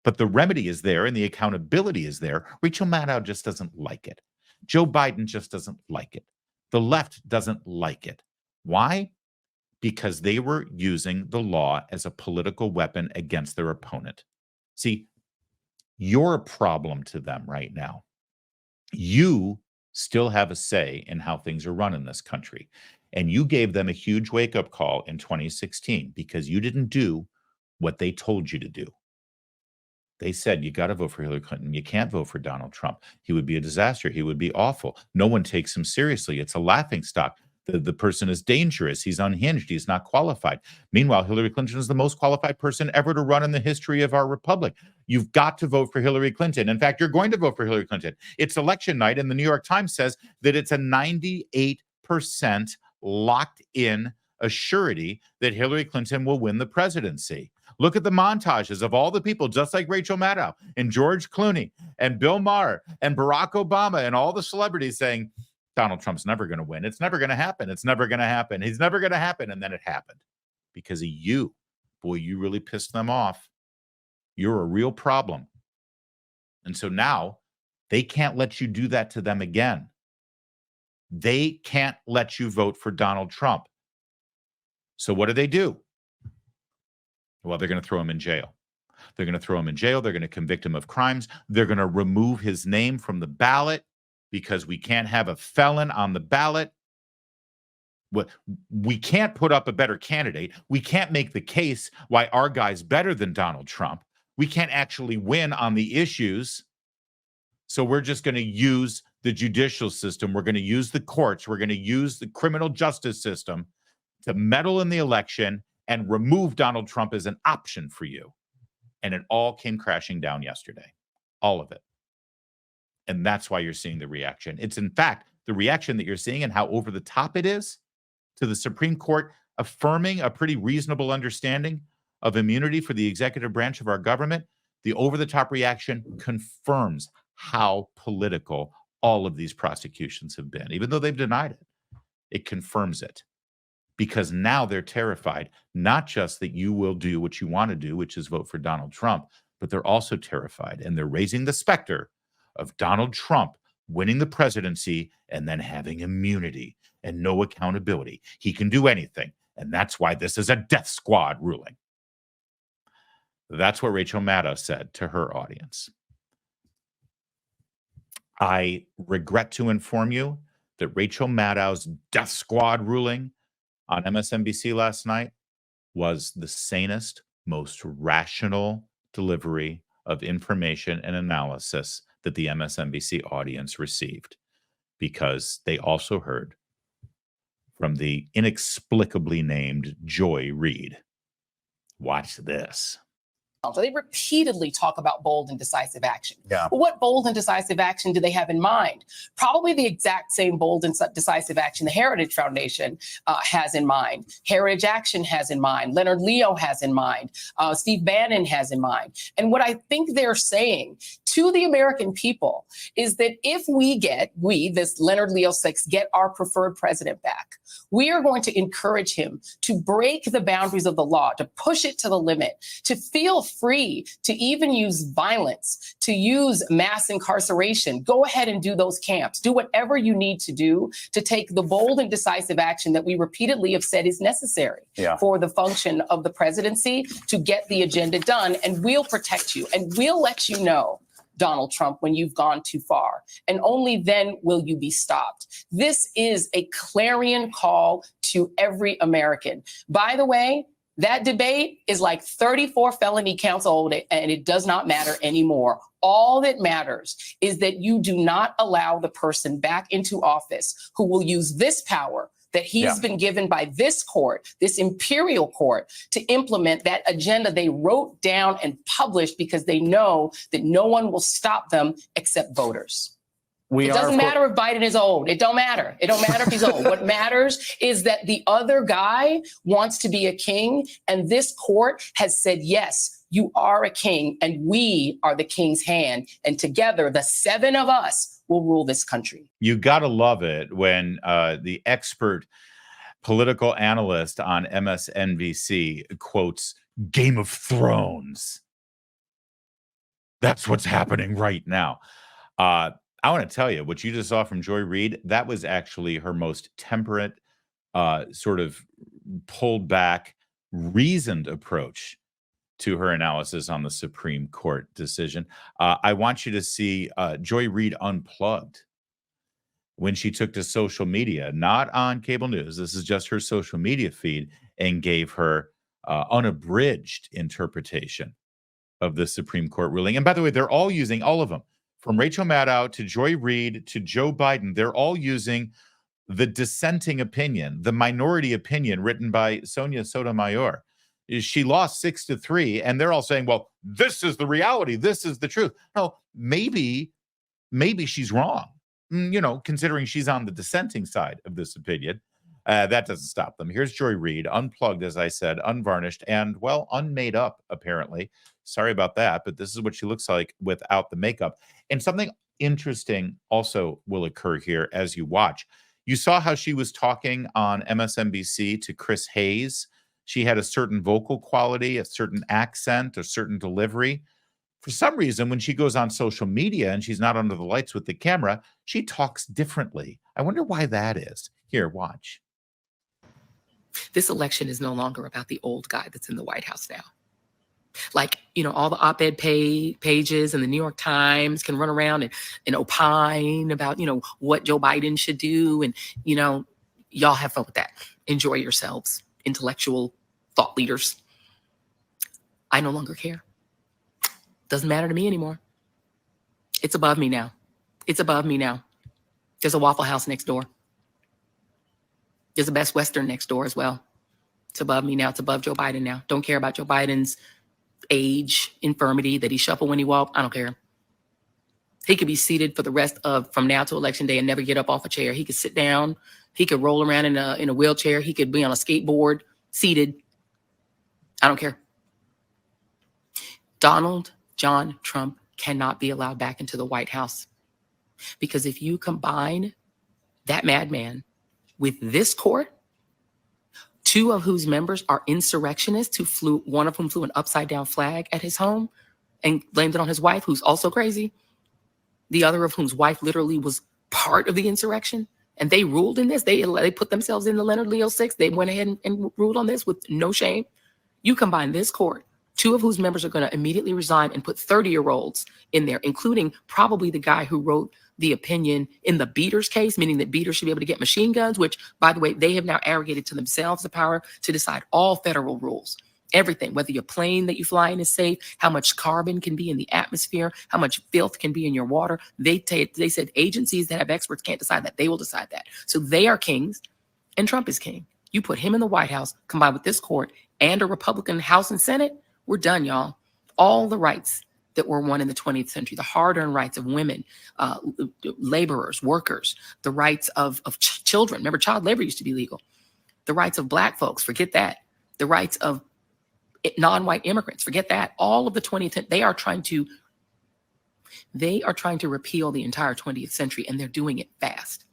But the remedy is there and the accountability is there. Rachel Maddow just doesn't like it. Joe Biden just doesn't like it. The left doesn't like it. Why? because they were using the law as a political weapon against their opponent. See, you're a problem to them right now. You still have a say in how things are run in this country. And you gave them a huge wake-up call in 2016 because you didn't do what they told you to do. They said, you got to vote for Hillary Clinton. You can't vote for Donald Trump. He would be a disaster. He would be awful. No one takes him seriously. It's a laughingstock. The person is dangerous. He's unhinged. He's not qualified. Meanwhile, Hillary Clinton is the most qualified person ever to run in the history of our republic. You've got to vote for Hillary Clinton. In fact, you're going to vote for Hillary Clinton. It's election night, and the New York Times says that it's a 98% locked in a surety that Hillary Clinton will win the presidency. Look at the montages of all the people, just like Rachel Maddow and George Clooney and Bill Maher and Barack Obama and all the celebrities saying, Donald Trump's never going to win. It's never going to happen. It's never going to happen. He's never going to happen. And then it happened because of you. Boy, you really pissed them off. You're a real problem. And so now they can't let you do that to them again. They can't let you vote for Donald Trump. So what do? Well, they're going to throw him in jail. They're going to throw him in jail. They're going to convict him of crimes. They're going to remove his name from the ballot because we can't have a felon on the ballot. We can't put up a better candidate. We can't make the case why our guy's better than Donald Trump. We can't actually win on the issues. So we're just going to use the judicial system. We're going to use the courts. We're going to use the criminal justice system to meddle in the election and remove Donald Trump as an option for you. And it all came crashing down yesterday. All of it. And that's why you're seeing the reaction. It's, in fact, the reaction that you're seeing and how over the top it is to the Supreme Court affirming a pretty reasonable understanding of immunity for the executive branch of our government. The over-the-top reaction confirms how political all of these prosecutions have been, even though they've denied it. It confirms it. Because now they're terrified, not just that you will do what you want to do, which is vote for Donald Trump, but they're also terrified, and they're raising the specter of Donald Trump winning the presidency and then having immunity and no accountability. He can do anything, and that's why this is a death squad ruling. That's what Rachel Maddow said to her audience. I regret to inform you that Rachel Maddow's death squad ruling on MSNBC last night was the sanest, most rational delivery of information and analysis that the MSNBC audience received, because they also heard from the inexplicably named Joy Reid. Watch this. They repeatedly talk about bold and decisive action. Yeah. But what bold and decisive action do they have in mind? Probably the exact same bold and decisive action the Heritage Foundation has in mind. Heritage Action has in mind. Leonard Leo has in mind. Steve Bannon has in mind. And what I think they're saying to the American people is that if this Leonard Leo 6, get our preferred president back, we are going to encourage him to break the boundaries of the law, to push it to the limit, to feel free to even use violence, to use mass incarceration. Go ahead and do those camps. Do whatever you need to do to take the bold and decisive action that we repeatedly have said is necessary for the function of the presidency to get the agenda done. And we'll protect you, and we'll let you know, Donald Trump, when you've gone too far, and only then will you be stopped. This is a clarion call to every American. By the way, that debate is like 34 felony counts old, and it does not matter anymore. All that matters is that you do not allow the person back into office who will use this power that he's been given by this court, this imperial court, to implement that agenda they wrote down and published because they know that no one will stop them except voters. It doesn't matter if Biden is old. It don't matter. It don't matter if he's old. What matters is that the other guy wants to be a king, and this court has said, yes, you are a king, and we are the king's hand, and together, the 7 of us will rule this country. You got to love it when the expert political analyst on MSNBC quotes Game of Thrones. That's what's happening right now. I want to tell you, what you just saw from Joy Reid, that was actually her most temperate sort of pulled back, reasoned approach to her analysis on the Supreme Court decision. I want you to see Joy Reid Unplugged when she took to social media, not on cable news. This is just her social media feed, and gave her unabridged interpretation of the Supreme Court ruling. And by the way, they're all using, all of them, from Rachel Maddow to Joy Reid to Joe Biden, they're all using the dissenting opinion, the minority opinion written by Sonia Sotomayor. She lost 6-3, and they're all saying, well, this is the reality. This is the truth. No, maybe she's wrong, considering she's on the dissenting side of this opinion. That doesn't stop them. Here's Joy Reid, unplugged, as I said, unvarnished, and, well, unmade up, apparently. Sorry about that, but this is what she looks like without the makeup. And something interesting also will occur here as you watch. You saw how she was talking on MSNBC to Chris Hayes. She had a certain vocal quality, a certain accent, a certain delivery. For some reason, when she goes on social media and she's not under the lights with the camera, she talks differently. I wonder why that is. Here, watch. This election is no longer about the old guy that's in the White House now. Like, all the op-ed pages and the New York Times can run around and opine about, what Joe Biden should do. And, y'all have fun with that. Enjoy yourselves, intellectual thought leaders. I no longer care. Doesn't matter to me anymore. It's above me now. It's above me now. There's a Waffle House next door. There's a Best Western next door as well. It's above me now. It's above Joe Biden now. Don't care about Joe Biden's age, infirmity, that he shuffled when he walked. I don't care. He could be seated for the rest of from now to election day and never get up off a chair. He could sit down. He could roll around in a wheelchair. He could be on a skateboard, seated. I don't care. Donald John Trump cannot be allowed back into the White House, because if you combine that madman with this court, two of whose members are insurrectionists one of whom flew an upside down flag at his home and blamed it on his wife, who's also crazy. The other of whom's wife literally was part of the insurrection. And they ruled in this. They put themselves in the Leonard Leo 6. They went ahead and ruled on this with no shame. You combine this court, two of whose members are going to immediately resign, and put 30-year-olds in there, including probably the guy who wrote the opinion in the beaters case, meaning that beaters should be able to get machine guns, which, by the way, they have now arrogated to themselves the power to decide all federal rules. Everything, whether your plane that you fly in is safe, how much carbon can be in the atmosphere, how much filth can be in your water. They said agencies that have experts can't decide that. They will decide that. So they are kings, and Trump is king. You put him in the White House, combined with this court and a Republican House and Senate, we're done, y'all. All the rights that were won in the 20th century, the hard-earned rights of women, laborers, workers, the rights of children. Remember, child labor used to be legal. The rights of Black folks, forget that. The rights of non-white immigrants, forget that. All of the 20th, they are trying to repeal the entire 20th century, and they're doing it fast.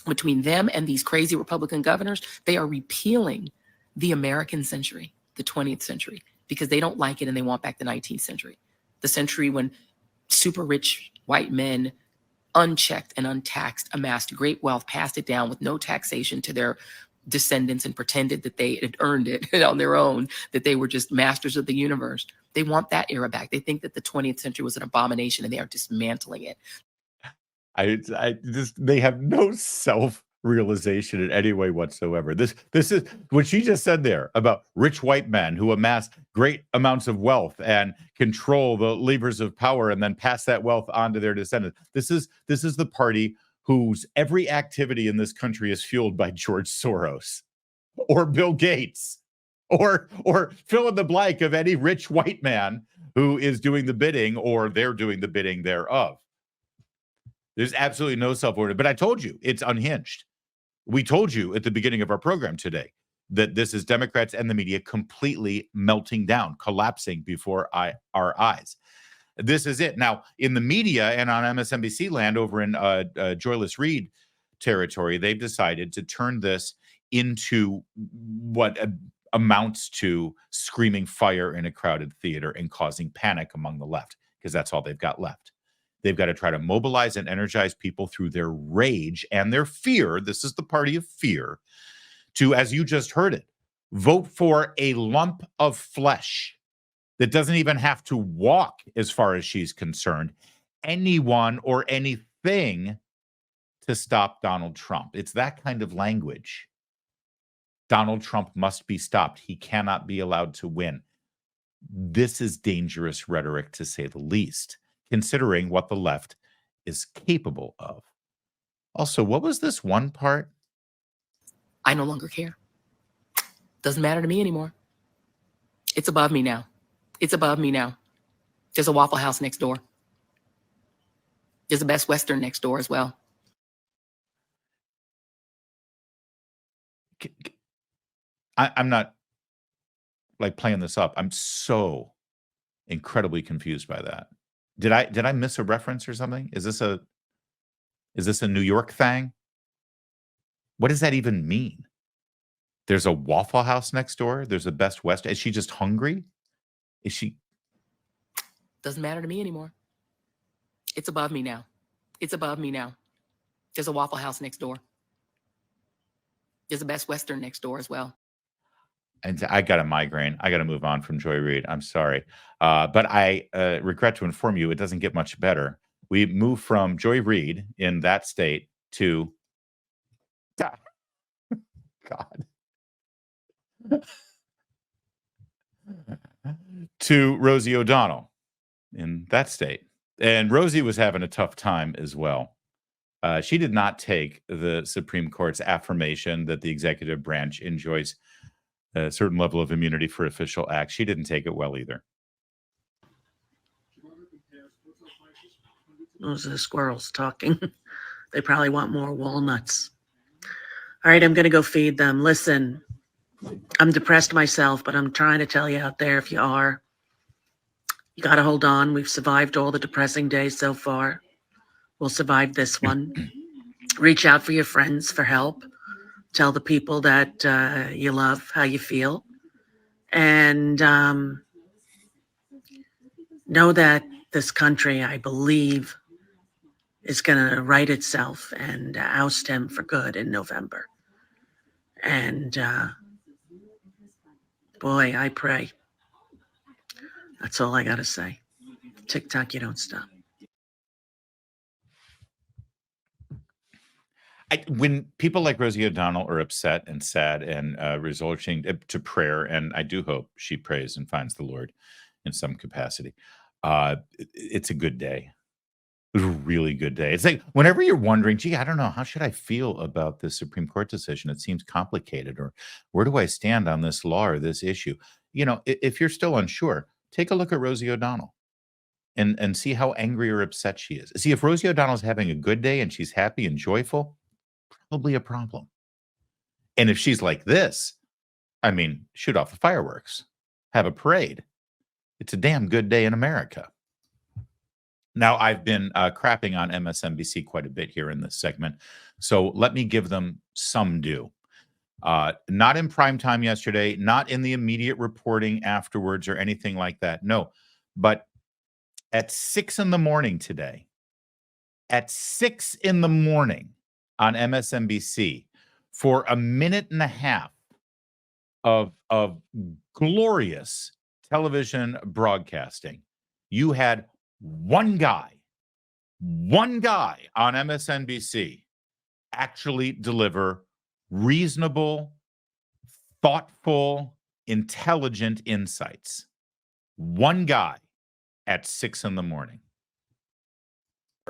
Between them and these crazy Republican governors, they are repealing the American century, the 20th century, because they don't like it and they want back the 19th century. The century when super rich white men, unchecked and untaxed, amassed great wealth, passed it down with no taxation to their descendants, and pretended that they had earned it on their own, that they were just masters of the universe. They want that era back. They think that the 20th century was an abomination, and they are dismantling it. They have no self-realization in any way whatsoever. This is what she just said there about rich white men who amass great amounts of wealth and control the levers of power and then pass that wealth on to their descendants. This is the party whose every activity in this country is fueled by George Soros or Bill Gates or fill in the blank of any rich white man who is doing the bidding, or they're doing the bidding thereof. There's absolutely no self-order. But I told you, it's unhinged. We told you at the beginning of our program today that this is Democrats and the media completely melting down, collapsing before our eyes. This is it. Now, in the media and on MSNBC land over in Joyless Reid territory, they've decided to turn this into what amounts to screaming fire in a crowded theater and causing panic among the left, because that's all they've got left. They've got to try to mobilize and energize people through their rage and their fear. This is the party of fear, to, as you just heard it, vote for a lump of flesh that doesn't even have to walk, as far as she's concerned, anyone or anything to stop Donald Trump. It's that kind of language. Donald Trump must be stopped. He cannot be allowed to win. This is dangerous rhetoric, to say the least, considering what the left is capable of. Also, what was this one part? I no longer care. Doesn't matter to me anymore. It's above me now. It's above me now. There's a Waffle House next door. There's a Best Western next door as well. I'm not like playing this up. I'm so incredibly confused by that. Did I miss a reference or something? Is this a New York thing? What does that even mean? There's a Waffle House next door. There's a Best Western. Is she just hungry? Is she? Doesn't matter to me anymore. It's above me now. It's above me now. There's a Waffle House next door. There's a Best Western next door as well. And I got a migraine. I got to move on from Joy Reid. I'm sorry. But I regret to inform you, it doesn't get much better. We move from Joy Reid in that state to God. To Rosie O'Donnell in that state. And Rosie was having a tough time as well. She did not take the Supreme Court's affirmation that the executive branch enjoys a certain level of immunity for official acts. She didn't take it well either. Those are the squirrels talking. They probably want more walnuts. All right, I'm going to go feed them. Listen, I'm depressed myself, but I'm trying to tell you out there, if you are, you got to hold on. We've survived all the depressing days so far. We'll survive this one. Reach out for your friends for help. Tell the people that you love how you feel. And know that this country, I believe, is going to right itself and oust him for good in November. And boy, I pray. That's all I got to say. TikTok, you don't stop. When people like Rosie O'Donnell are upset and sad and resorting to prayer, and I do hope she prays and finds the Lord in some capacity, it's a good day. It's a really good day. It's like whenever you're wondering, gee, I don't know, how should I feel about this Supreme Court decision? It seems complicated, or where do I stand on this law or this issue? You know, if you're still unsure, take a look at Rosie O'Donnell and see how angry or upset she is. See, if Rosie O'Donnell's having a good day and she's happy and joyful, probably a problem. And if she's like this, I mean, shoot off the fireworks, have a parade. It's a damn good day in America. Now, I've been crapping on MSNBC quite a bit here in this segment, so let me give them some due. Not in prime time yesterday, not in the immediate reporting afterwards or anything like that. No, but at 6 a.m. today, at 6 a.m. on MSNBC, for a minute and a half of glorious television broadcasting, you had one guy on MSNBC actually deliver reasonable, thoughtful, intelligent insights. One guy at 6 a.m.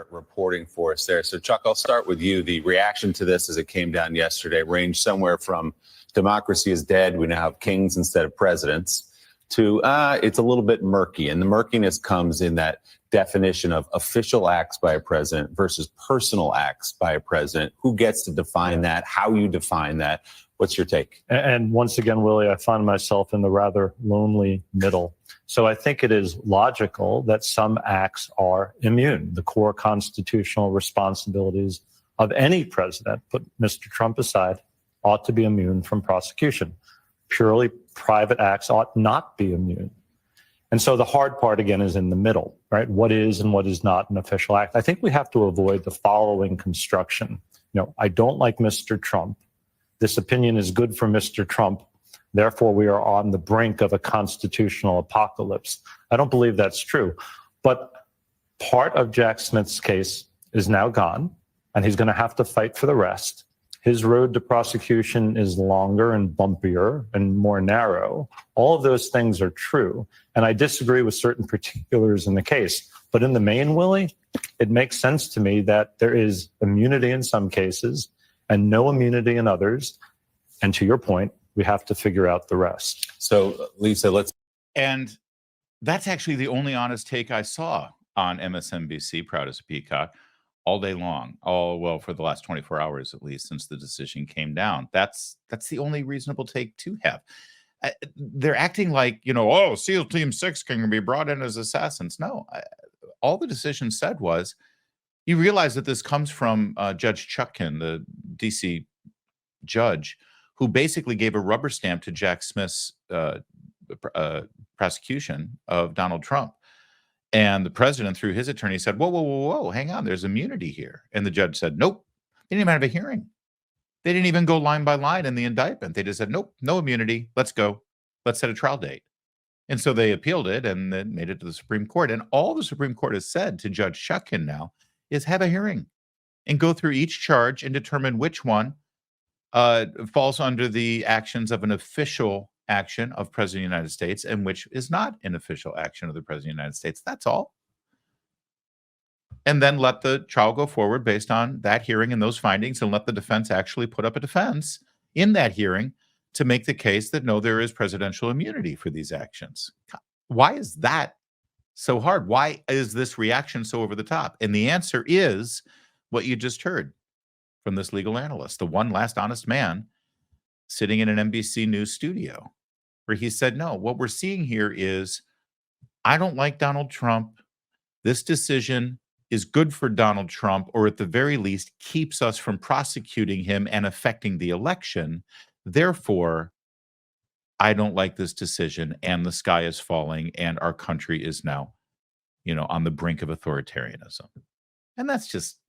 Reporting for us there. So, Chuck, I'll start with you. The reaction to this as it came down yesterday ranged somewhere from democracy is dead, we now have kings instead of presidents, to it's a little bit murky. And the murkiness comes in that definition of official acts by a president versus personal acts by a president. Who gets to define that? How you define that? What's your take? And once again, Willie, I find myself in the rather lonely middle. So I think it is logical that some acts are immune. The core constitutional responsibilities of any president, put Mr. Trump aside, ought to be immune from prosecution. Purely private acts ought not be immune. And so the hard part, again, is in the middle, right? What is and what is not an official act? I think we have to avoid the following construction. You know, I don't like Mr. Trump. this opinion is good for Mr. Trump. Therefore, we are on the brink of a constitutional apocalypse. I don't believe that's true. But part of Jack Smith's case is now gone, and he's going to have to fight for the rest. His road to prosecution is longer and bumpier and more narrow. All of those things are true. And I disagree with certain particulars in the case. But in the main, Willie, it makes sense to me that there is immunity in some cases and no immunity in others. And to your point, we have to figure out the rest. So, Lisa, let's. And that's actually the only honest take I saw on MSNBC, proud as a peacock, all day long. For the last 24 hours, at least, since the decision came down. That's the only reasonable take to have. They're acting like, SEAL Team 6 can be brought in as assassins. No, all the decision said was, you realize that this comes from Judge Chutkan, the D.C. judge, who basically gave a rubber stamp to Jack Smith's prosecution of Donald Trump. And the president, through his attorney, said, whoa, hang on, there's immunity here. And the judge said, nope, they didn't even have a hearing. They didn't even go line by line in the indictment. They just said, nope, no immunity. Let's go. Let's set a trial date. And so they appealed it and then made it to the Supreme Court. And all the Supreme Court has said to Judge Chutkan now is have a hearing and go through each charge and determine which one falls under the actions of an official action of President of the United States and which is not an official action of the President of the United States. That's all. And then let the trial go forward based on that hearing and those findings, and let the defense actually put up a defense in that hearing to make the case that no, there is presidential immunity for these actions. Why is that so hard? Why is this reaction so over the top? And the answer is what you just heard from this legal analyst, the one last honest man sitting in an NBC News studio, where he said, no, what we're seeing here is, I don't like Donald Trump. This decision is good for Donald Trump, or at the very least keeps us from prosecuting him and affecting the election. Therefore, I don't like this decision, and the sky is falling, and our country is now, on the brink of authoritarianism. And that's just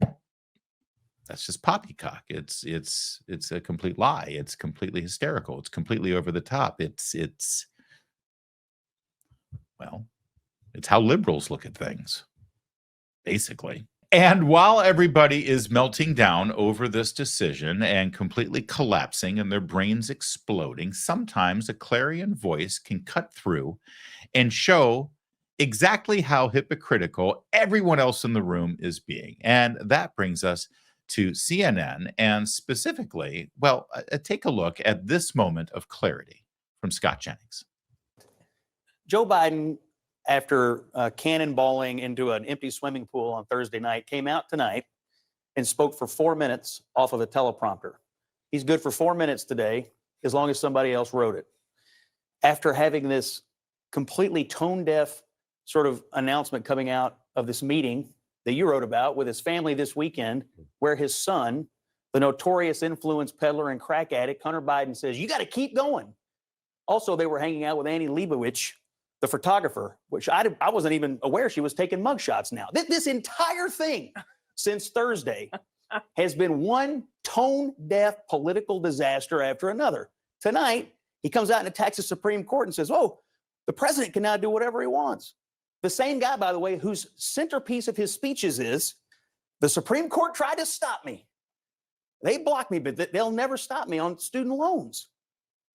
poppycock. It's a complete lie. It's completely hysterical. It's completely over the top. It's how liberals look at things, basically. And while everybody is melting down over this decision and completely collapsing and their brains exploding, sometimes a clarion voice can cut through and show exactly how hypocritical everyone else in the room is being. And that brings us to CNN, and specifically, take a look at this moment of clarity from Scott Jennings. Joe Biden, after cannonballing into an empty swimming pool on Thursday night, came out tonight and spoke for 4 minutes off of a teleprompter. He's good for 4 minutes today, as long as somebody else wrote it. After having this completely tone-deaf sort of announcement coming out of this meeting that you wrote about with his family this weekend, where his son, the notorious influence peddler and crack addict, Hunter Biden, says, you got to keep going. Also, they were hanging out with Annie Leibovich, the photographer, which I wasn't even aware she was taking mugshots now. This entire thing since Thursday has been one tone-deaf political disaster after another. Tonight, he comes out and attacks the Supreme Court and says, the president can now do whatever he wants. The same guy, by the way, whose centerpiece of his speeches is, the Supreme Court tried to stop me. They blocked me, but they'll never stop me on student loans.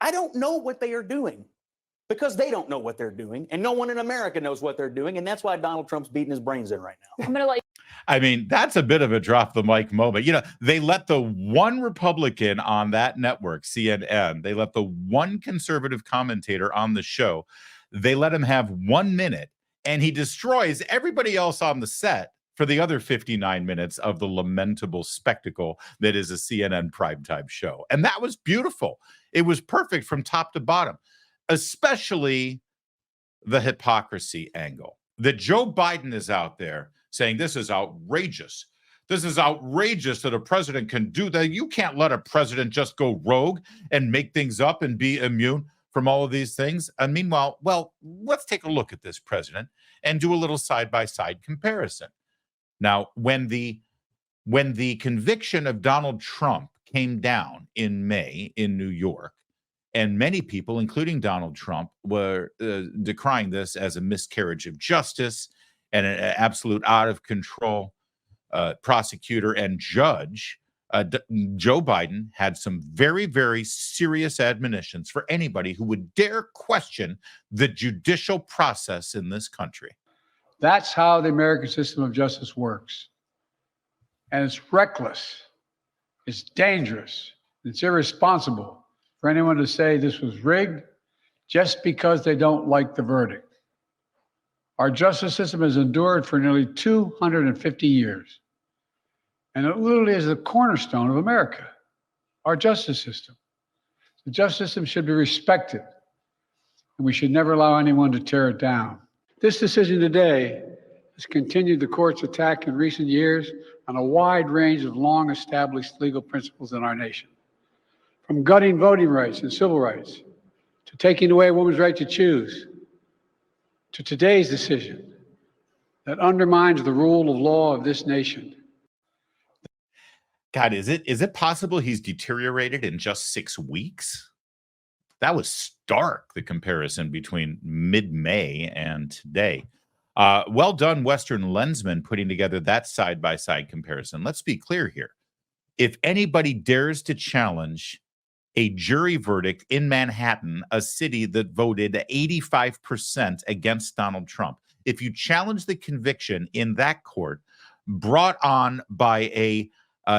I don't know what they are doing, because they don't know what they're doing, and no one in America knows what they're doing, and that's why Donald Trump's beating his brains in right now. I'm going to let I mean, that's a bit of a drop the mic moment. They let the one Republican on that network, CNN, they let the one conservative commentator on the show, they let him have 1 minute, and he destroys everybody else on the set for the other 59 minutes of the lamentable spectacle that is a CNN primetime show. And that was beautiful. It was perfect from top to bottom, especially the hypocrisy angle. That Joe Biden is out there saying this is outrageous. This is outrageous that a president can do that. You can't let a president just go rogue and make things up and be immune from all of these things. And meanwhile, let's take a look at this president and do a little side-by-side comparison. Now, when the conviction of Donald Trump came down in May in New York, and many people, including Donald Trump, were decrying this as a miscarriage of justice and an absolute out of control prosecutor and judge, Joe Biden had some very, very serious admonitions for anybody who would dare question the judicial process in this country. That's how the American system of justice works. And it's reckless, it's dangerous, it's irresponsible for anyone to say this was rigged just because they don't like the verdict. Our justice system has endured for nearly 250 years. And it literally is the cornerstone of America, our justice system. The justice system should be respected, and we should never allow anyone to tear it down. This decision today has continued the court's attack in recent years on a wide range of long-established legal principles in our nation, from gutting voting rights and civil rights, to taking away a woman's right to choose, to today's decision that undermines the rule of law of this nation. God, is it possible he's deteriorated in just 6 weeks? That was stark, the comparison between mid-May and today. Well done, Western Lensman, putting together that side-by-side comparison. Let's be clear here. If anybody dares to challenge a jury verdict in Manhattan, a city that voted 85% against Donald Trump, if you challenge the conviction in that court brought on by a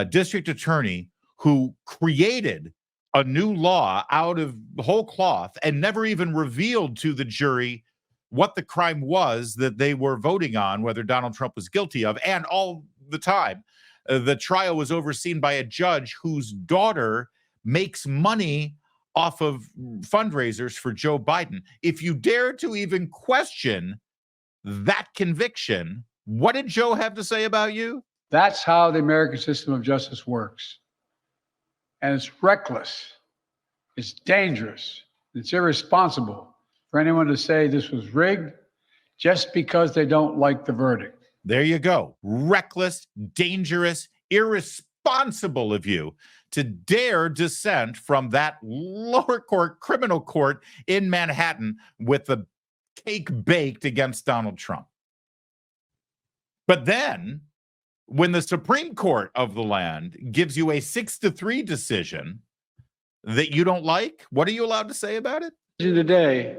district attorney who created a new law out of whole cloth and never even revealed to the jury what the crime was that they were voting on, whether Donald Trump was guilty of, and all the time, the trial was overseen by a judge whose daughter makes money off of fundraisers for Joe Biden. If you dare to even question that conviction, what did Joe have to say about you? That's how the American system of justice works. And it's reckless, it's dangerous, it's irresponsible for anyone to say this was rigged just because they don't like the verdict. There you go. Reckless, dangerous, irresponsible of you to dare dissent from that lower court, criminal court in Manhattan with the cake baked against Donald Trump. But then, when the Supreme Court of the land gives you a 6-3 decision that you don't like, what are you allowed to say about it? Today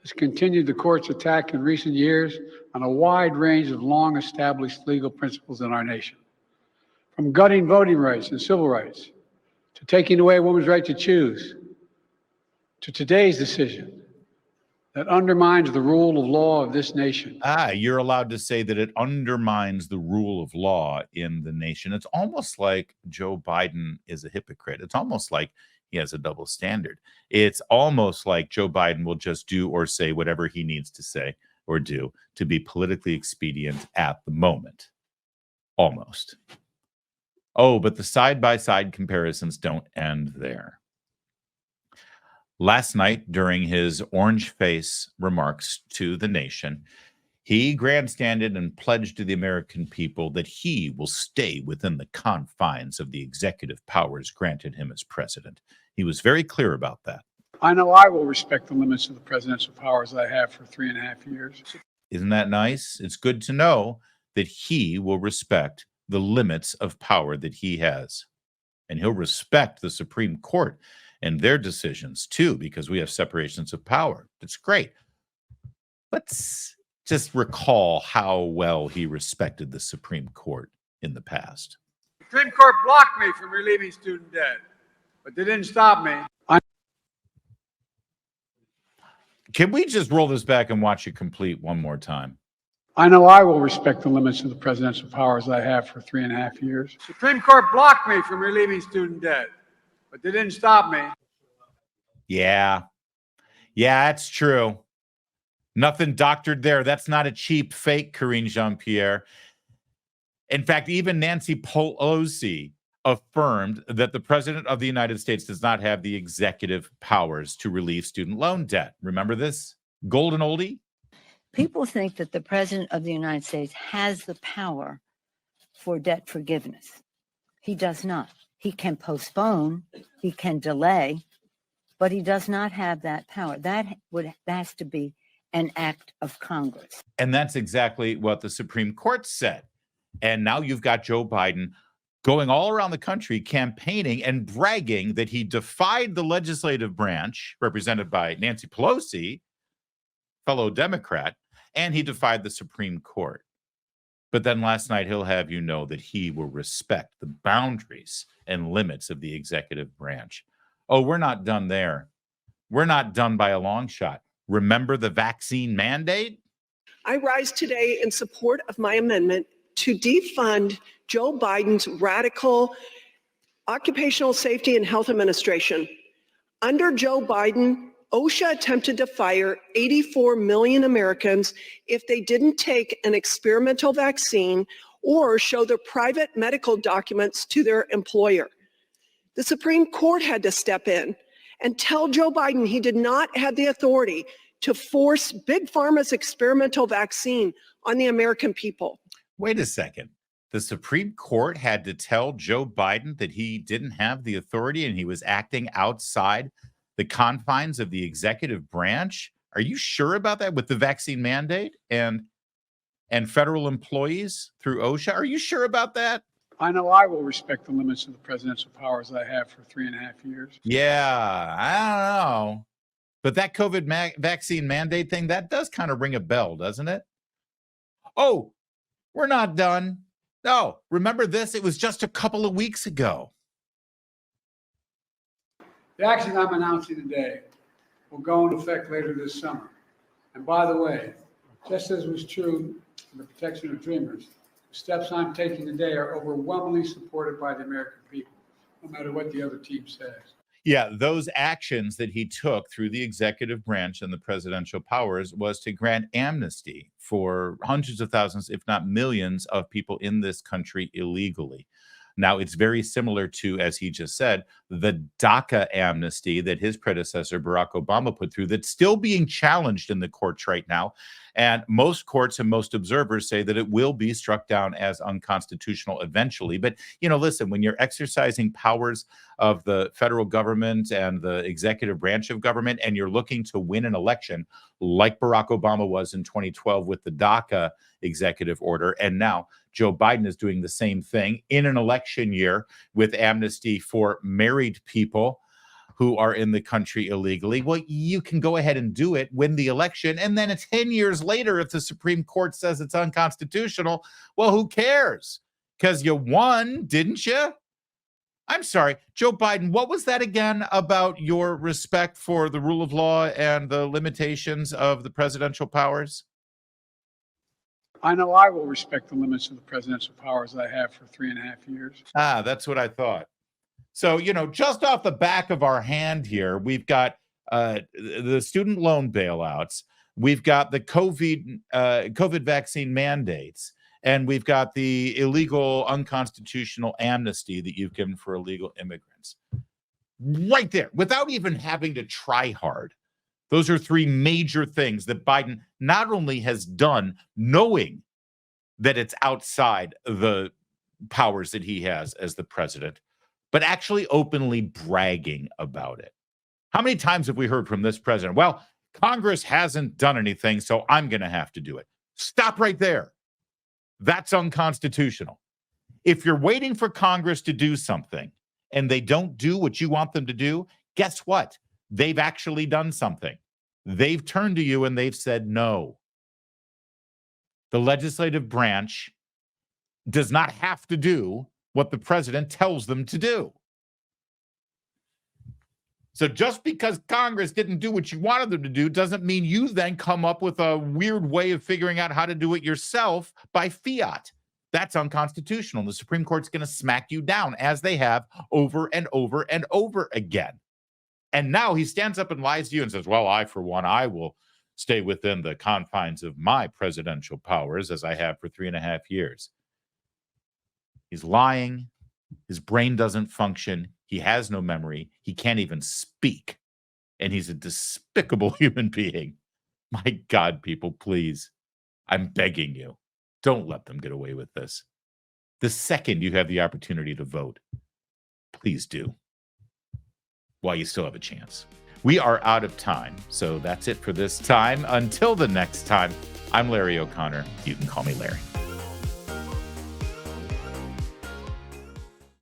has continued the court's attack in recent years on a wide range of long-established legal principles in our nation, from gutting voting rights and civil rights, to taking away a woman's right to choose, to today's decision that undermines the rule of law of this nation. You're allowed to say that it undermines the rule of law in the nation. It's almost like Joe Biden is a hypocrite. It's almost like he has a double standard. It's almost like Joe Biden will just do or say whatever he needs to say or do to be politically expedient at the moment. Almost. Oh, but the side-by-side comparisons don't end there. Last night, during his orange face remarks to the nation, he grandstanded and pledged to the American people that he will stay within the confines of the executive powers granted him as president. He was very clear about that. I know I will respect the limits of the presidential powers I have for 3.5 years. Isn't that nice? It's good to know that he will respect the limits of power that he has. And he'll respect the Supreme Court and their decisions too, because we have separations of power. That's great. Let's just recall how well he respected the Supreme Court in the past. The Supreme Court blocked me from relieving student debt, but they didn't stop me. Can we just roll this back and watch it complete one more time? I know I will respect the limits of the presidential powers I have for 3.5 years. The Supreme Court blocked me from relieving student debt, but they didn't stop me. Yeah, that's true. Nothing doctored there. That's not a cheap fake, Karine Jean-Pierre. In fact, even Nancy Pelosi affirmed that the president of the United States does not have the executive powers to relieve student loan debt. Remember this golden oldie? People think that the president of the United States has the power for debt forgiveness. He does not. He can postpone, he can delay, but he does not have that power. That has to be an act of Congress. And that's exactly what the Supreme Court said. And now you've got Joe Biden going all around the country campaigning and bragging that he defied the legislative branch, represented by Nancy Pelosi, fellow Democrat, and he defied the Supreme Court. But then last night, he'll have you know that he will respect the boundaries and limits of the executive branch. Oh, we're not done there. We're not done by a long shot. Remember the vaccine mandate? I rise today in support of my amendment to defund Joe Biden's radical Occupational Safety and Health Administration. Under Joe Biden, OSHA attempted to fire 84 million Americans if they didn't take an experimental vaccine or show their private medical documents to their employer. The Supreme Court had to step in and tell Joe Biden he did not have the authority to force Big Pharma's experimental vaccine on the American people. Wait a second. The Supreme Court had to tell Joe Biden that he didn't have the authority and he was acting outside the confines of the executive branch? Are you sure about that with the vaccine mandate and federal employees through OSHA? Are you sure about that? I know I will respect the limits of the presidential powers I have for 3.5 years. Yeah, I don't know. But that COVID vaccine mandate thing, that does kind of ring a bell, doesn't it? Oh, we're not done. No, remember this? It was just a couple of weeks ago. The action I'm announcing today will go into effect later this summer. And by the way, just as was true for the protection of dreamers, the steps I'm taking today are overwhelmingly supported by the American people, no matter what the other team says. Yeah, those actions that he took through the executive branch and the presidential powers was to grant amnesty for hundreds of thousands, if not millions, of people in this country illegally. Now, it's very similar to, as he just said, the DACA amnesty that his predecessor, Barack Obama, put through that's still being challenged in the courts right now. And most courts and most observers say that it will be struck down as unconstitutional eventually. But, you know, listen, when you're exercising powers of the federal government and the executive branch of government, and you're looking to win an election like Barack Obama was in 2012 with the DACA executive order, and now Joe Biden is doing the same thing in an election year with amnesty for married people who are in the country illegally. Well, you can go ahead and do it, win the election, and then 10 years later, if the Supreme Court says it's unconstitutional, well, who cares? Because you won, didn't you? I'm sorry, Joe Biden, what was that again about your respect for the rule of law and the limitations of the presidential powers? I know I will respect the limits of the presidential powers I have for 3.5 years. Ah, that's what I thought. So, you know, just off the back of our hand here, we've got the student loan bailouts, we've got the COVID vaccine mandates, and we've got the illegal, unconstitutional amnesty that you've given for illegal immigrants. Right there, without even having to try hard. Those are three major things that Biden not only has done, knowing that it's outside the powers that he has as the president, but actually openly bragging about it. How many times have we heard from this president? Well, Congress hasn't done anything, so I'm going to have to do it. Stop right there. That's unconstitutional. If you're waiting for Congress to do something and they don't do what you want them to do, guess what? They've actually done something. They've turned to you and they've said no. The legislative branch does not have to do what the president tells them to do. So just because Congress didn't do what you wanted them to do doesn't mean you then come up with a weird way of figuring out how to do it yourself by fiat. That's unconstitutional. The Supreme Court's going to smack you down, as they have over and over and over again. And now he stands up and lies to you and says, well, I, for one, I will stay within the confines of my presidential powers as I have for 3.5 years. He's lying. His brain doesn't function. He has no memory. He can't even speak. And he's a despicable human being. My God, people, please, I'm begging you, don't let them get away with this. The second you have the opportunity to vote, please do while you still have a chance. We are out of time, so that's it for this time. Until the next time, I'm Larry O'Connor. You can call me Larry.